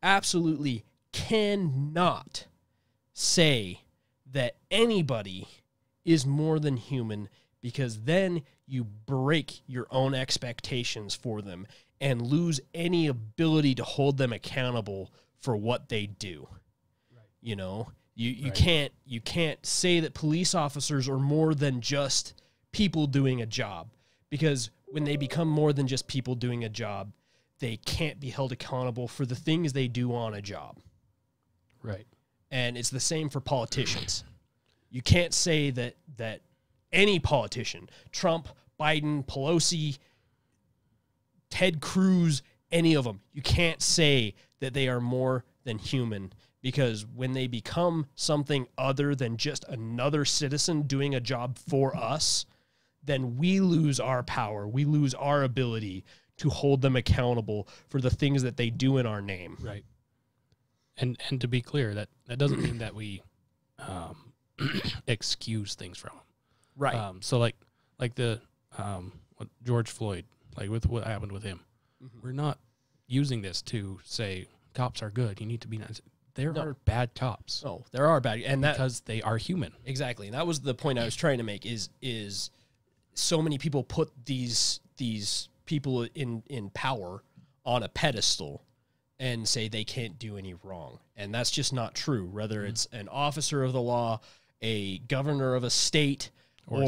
S2: absolutely cannot say that anybody is more than human, because then you break your own expectations for them and lose any ability to hold them accountable for what they do. Right. You know, you can't say that police officers are more than just people doing a job, because when they become more than just people doing a job, they can't be held accountable for the things they do on a job.
S1: Right.
S2: And it's the same for politicians. You can't say that any politician, Trump, Biden, Pelosi, Ted Cruz, any of them, you can't say that they are more than human, because when they become something other than just another citizen doing a job for us, then we lose our power. We lose our ability to hold them accountable for the things that they do in our name.
S1: Right. And to be clear, that doesn't mean that we excuse things from them.
S2: Right.
S1: So like the what George Floyd, like with what happened with him, we're not using this to say cops are good. You need to be nice. There are bad cops.
S2: Oh, there are bad, and
S1: because they are human.
S2: Exactly, and that was the point I was trying to make. Is so many people put these people in power on a pedestal and say they can't do any wrong, and that's just not true. Whether it's an officer of the law, a governor of a state,
S1: or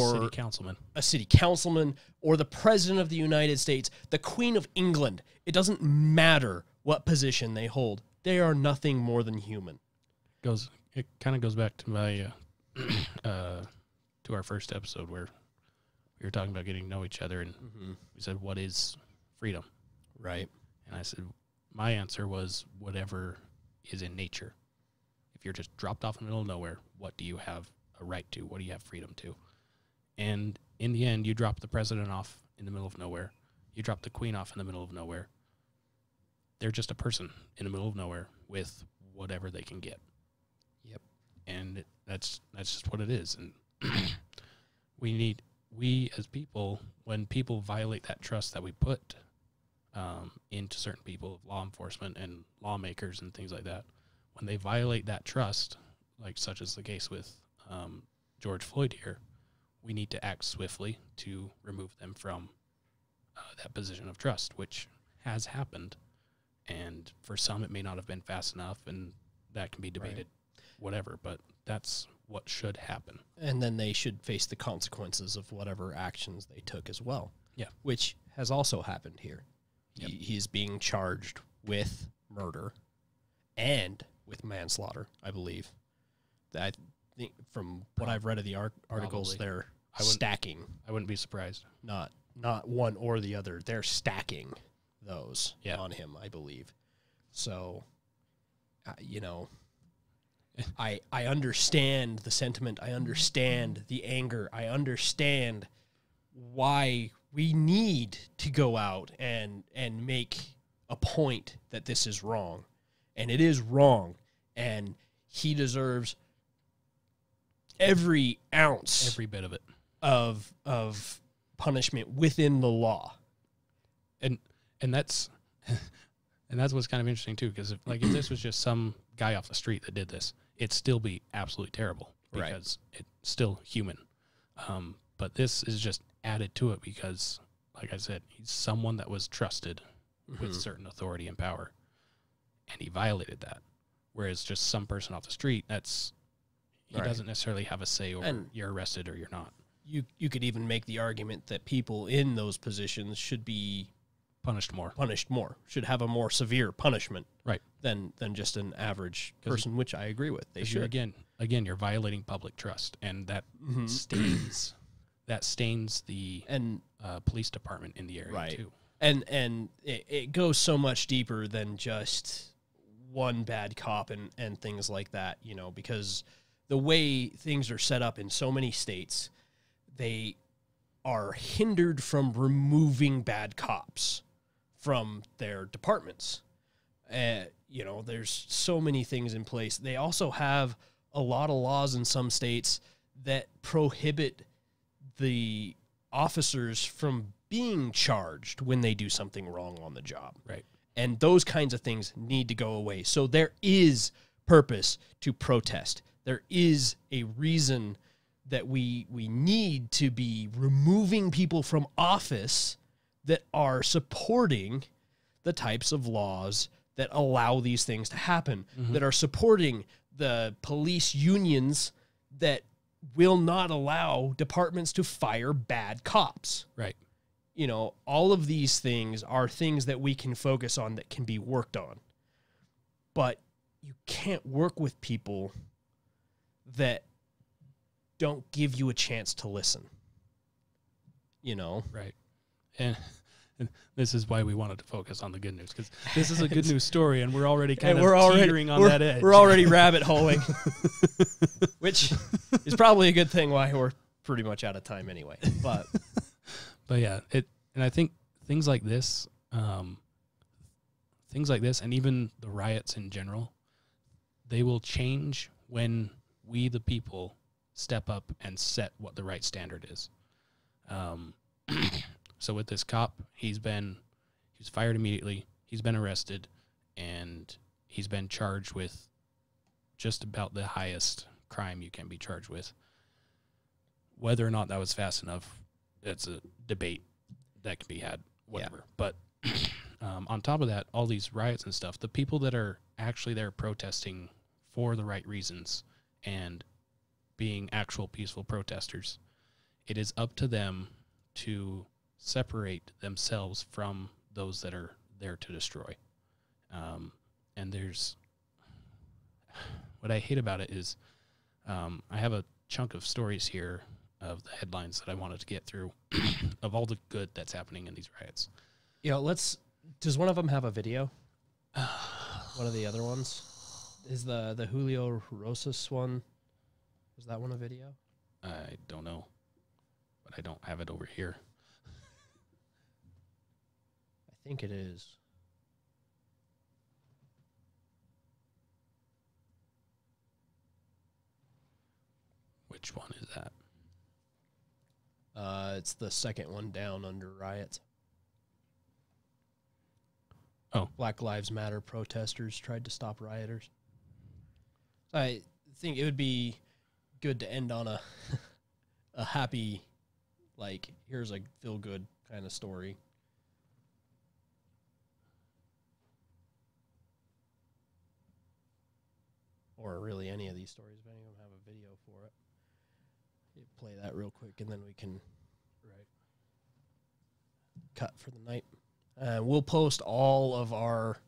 S1: a city councilman, or the president of the United States, the Queen of England, it doesn't matter what position they hold. They are nothing more than human. It kind of goes back to my to our first episode where we were talking about getting to know each other, and we said, what is freedom?
S2: Right.
S1: And I said, my answer was whatever is in nature. If you're just dropped off in the middle of nowhere, what do you have a right to? What do you have freedom to? And in the end, you drop the president off in the middle of nowhere. You drop the queen off in the middle of nowhere. They're just a person in the middle of nowhere with whatever they can get.
S2: Yep.
S1: And that's just what it is. And we as people, when people violate that trust that we put into certain people, law enforcement and lawmakers and things like that, when they violate that trust, like such as the case with George Floyd here, we need to act swiftly to remove them from that position of trust, which has happened. And for some, it may not have been fast enough, and that can be debated, whatever, but that's what should happen.
S2: And then they should face the consequences of whatever actions they took as well.
S1: Yeah.
S2: Which has also happened here.
S1: Yep.
S2: He's being charged with murder and with manslaughter, I believe. I think from what I've read of the articles, they're stacking.
S1: I wouldn't be surprised.
S2: Not one or the other. They're stacking those on him, I believe. So, I understand the sentiment. I understand the anger. I understand why we need to go out and make a point that this is wrong, and it is wrong, and he deserves every ounce,
S1: Every bit of it.
S2: of punishment within the law.
S1: And that's and that's what's kind of interesting too, because if this was just some guy off the street that did this, it'd still be absolutely terrible because it's still human. But this is just added to it because, like I said, he's someone that was trusted with certain authority and power, and he violated that. Whereas just some person off the street, he doesn't necessarily have a say over you're arrested or you're not.
S2: You could even make the argument that people in those positions should be
S1: punished more,
S2: should have a more severe punishment,
S1: right?
S2: Than just an average person, which I agree with. They should.
S1: Again, you're violating public trust, and that stains the police department in the area too.
S2: And it goes so much deeper than just one bad cop and things like that, because the way things are set up in so many states, they are hindered from removing bad cops from their departments. There's so many things in place. They also have a lot of laws in some states that prohibit the officers from being charged when they do something wrong on the job.
S1: Right.
S2: And those kinds of things need to go away. So there is purpose to protest. There is a reason that we need to be removing people from office that are supporting the types of laws that allow these things to happen, that are supporting the police unions that will not allow departments to fire bad cops.
S1: Right.
S2: All of these things are things that we can focus on that can be worked on. But you can't work with people that don't give you a chance to listen.
S1: Right. And this is why we wanted to focus on the good news, because this is a good news story, and we're already teetering on that edge.
S2: We're already rabbit holing, which is probably a good thing why we're pretty much out of time anyway. But
S1: yeah, and I think things like this, and even the riots in general, they will change when we, the people, step up and set what the right standard is. So with this cop, he was fired immediately. He's been arrested, and he's been charged with just about the highest crime you can be charged with. Whether or not that was fast enough, that's a debate that can be had, whatever. Yeah. But on top of that, all these riots and stuff, the people that are actually there protesting for the right reasons and being actual peaceful protesters, it is up to them to separate themselves from those that are there to destroy. And there's, what I hate about it is, I have a chunk of stories here of the headlines that I wanted to get through of all the good that's happening in these riots.
S2: Does one of them have a video? One of the other ones? Is the Julio Rosas one, was that one a video?
S1: I don't know, but I don't have it over here.
S2: I think it is.
S1: Which one is that?
S2: It's the second one down under riots.
S1: Oh.
S2: Black Lives Matter protesters tried to stop rioters. I think it would be good to end on a happy, here's a feel-good kind of story. Or really any of these stories, if any of them have a video for it. Play that real quick, and then we can cut for the night. We'll post all of our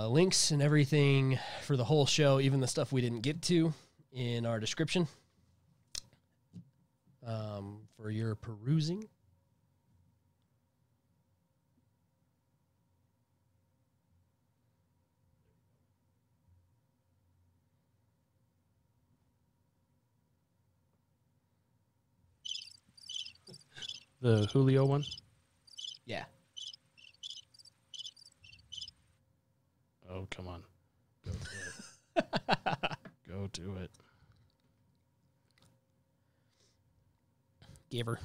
S2: links and everything for the whole show, even the stuff we didn't get to, in our description for your perusing.
S1: The Julio one?
S2: Yeah.
S1: Oh, come on. Go to it. Go to it.
S2: Give her.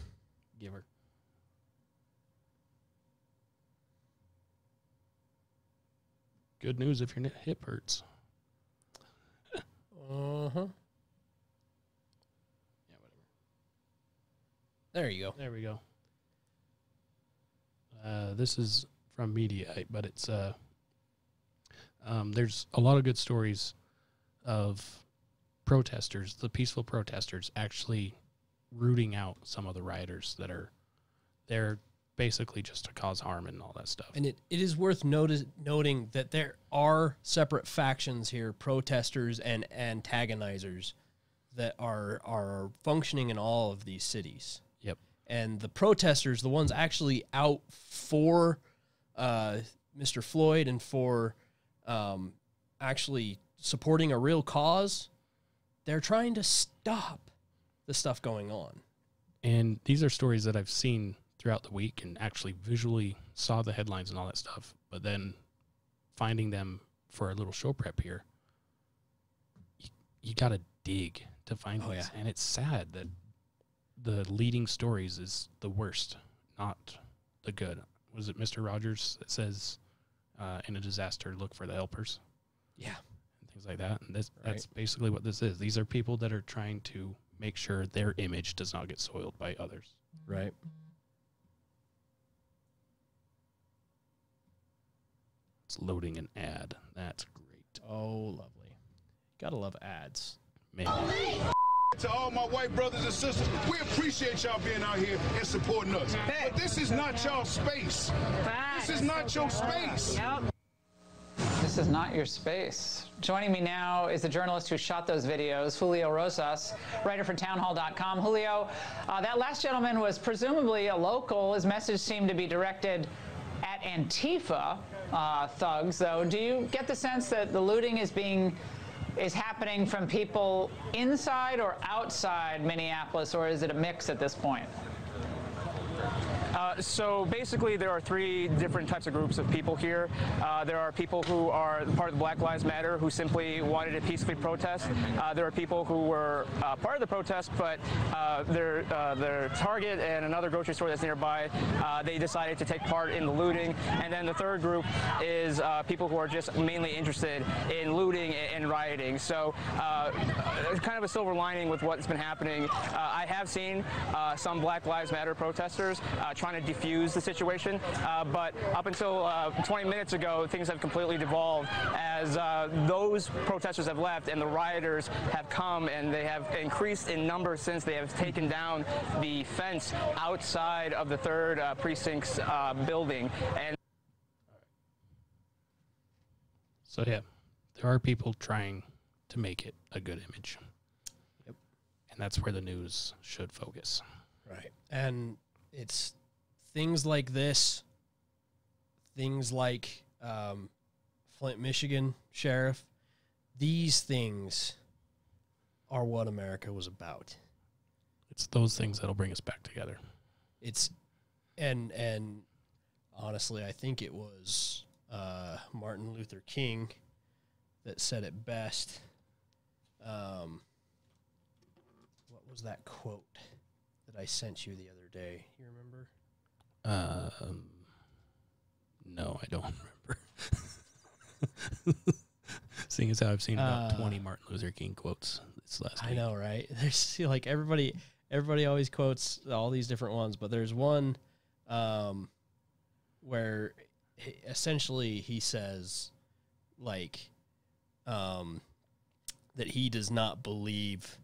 S1: Good news if your hip hurts.
S2: Uh-huh.
S1: Yeah, whatever.
S2: There you go.
S1: There we go. This is from Mediaite, but it's there's a lot of good stories of protesters, the peaceful protesters, actually rooting out some of the rioters that are there basically just to cause harm and all that stuff.
S2: And it is worth noting that there are separate factions here, protesters and antagonizers, that are functioning in all of these cities.
S1: Yep.
S2: And the protesters, the ones actually out for Mr. Floyd and for actually supporting a real cause, they're trying to stop the stuff going on.
S1: And these are stories that I've seen throughout the week and actually visually saw the headlines and all that stuff, but then finding them for a little show prep here, you got to dig to find these.
S2: Yeah.
S1: And it's sad that the leading stories is the worst, not the good. Was it Mr. Rogers that says in a disaster, look for the helpers?
S2: Yeah.
S1: And things like that. And that's basically what this is. These are people that are trying to make sure their image does not get soiled by others.
S2: Right.
S1: It's loading an ad. That's great.
S2: Oh, lovely. Gotta love ads.
S1: Man.
S10: To all my white brothers and sisters, we appreciate y'all being out here and supporting us. But this is not y'all space. This is not your space.
S11: This is not your space. Joining me now is the journalist who shot those videos, Julio Rosas, writer for townhall.com. Julio, that last gentleman was presumably a local. His message seemed to be directed at Antifa thugs, though. Do you get the sense that the looting is happening from people inside or outside Minneapolis, or is it a mix at this point?
S12: So basically there are three different types of groups of people here. There are people who are part of the Black Lives Matter who simply wanted to peacefully protest. There are people who were part of the protest, but their Target and another grocery store that's nearby, they decided to take part in the looting. And then the third group is people who are just mainly interested in looting and rioting. So kind of a silver lining with what's been happening. I have seen some Black Lives Matter protesters trying to defuse the situation, but up until 20 minutes ago, things have completely devolved as those protesters have left and the rioters have come, and they have increased in number since they have taken down the fence outside of the 3rd precinct's building. And
S1: So yeah, there are people trying to make it a good image.
S2: Yep.
S1: And that's where the news should focus.
S2: Right. And it's things like this, things like Flint, Michigan sheriff, these things are what America was about.
S1: It's those things that'll bring us back together.
S2: It's and honestly, I think it was Martin Luther King that said it best. What was that quote that I sent you the other day? You remember?
S1: No, I don't remember. Seeing as how I've seen about 20 Martin Luther King quotes this last week.
S2: I know, right? There's like everybody always quotes all these different ones, but there's one where essentially he says like that he does not believe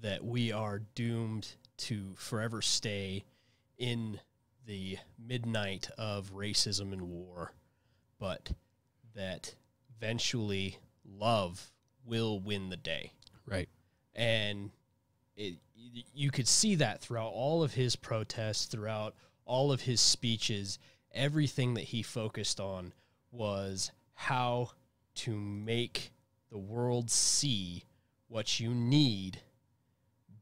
S2: that we are doomed to forever stay in the midnight of racism and war, but that eventually love will win the day.
S1: Right.
S2: And you could see that throughout all of his protests, throughout all of his speeches. Everything that he focused on was how to make the world see what you need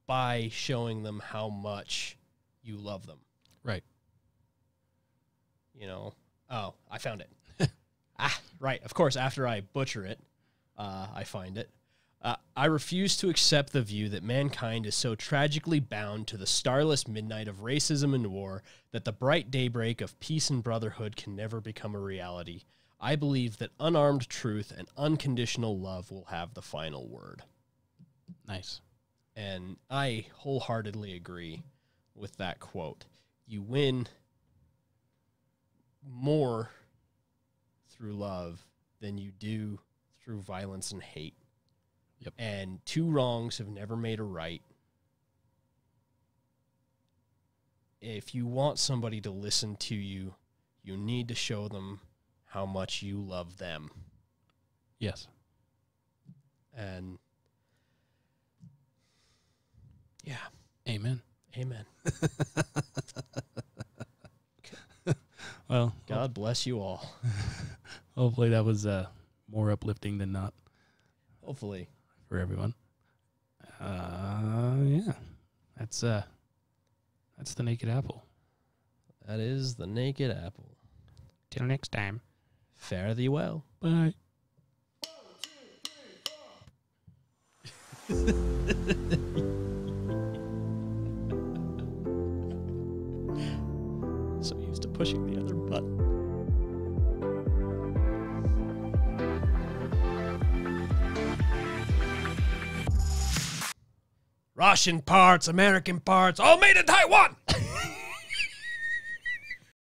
S2: by showing them how much you love them.
S1: Right.
S2: You know, oh, I found it. Right. Of course, after I butcher it, I find it. I refuse to accept the view that mankind is so tragically bound to the starless midnight of racism and war that the bright daybreak of peace and brotherhood can never become a reality. I believe that unarmed truth and unconditional love will have the final word.
S1: Nice.
S2: And I wholeheartedly agree with that quote. You win more through love than you do through violence and hate.
S1: Yep.
S2: And two wrongs have never made a right. If you want somebody to listen to you, you need to show them how much you love them.
S1: Yes.
S2: And yeah.
S1: Amen.
S2: Amen.
S1: Well,
S2: God bless you all.
S1: Hopefully that was more uplifting than not.
S2: Hopefully.
S1: For everyone. Yeah. That's the Naked Apple.
S2: That is the Naked Apple.
S1: Till next time.
S2: Fare thee well.
S1: Bye.
S2: So used to pushing the other button. Russian parts, American parts, all made in Taiwan!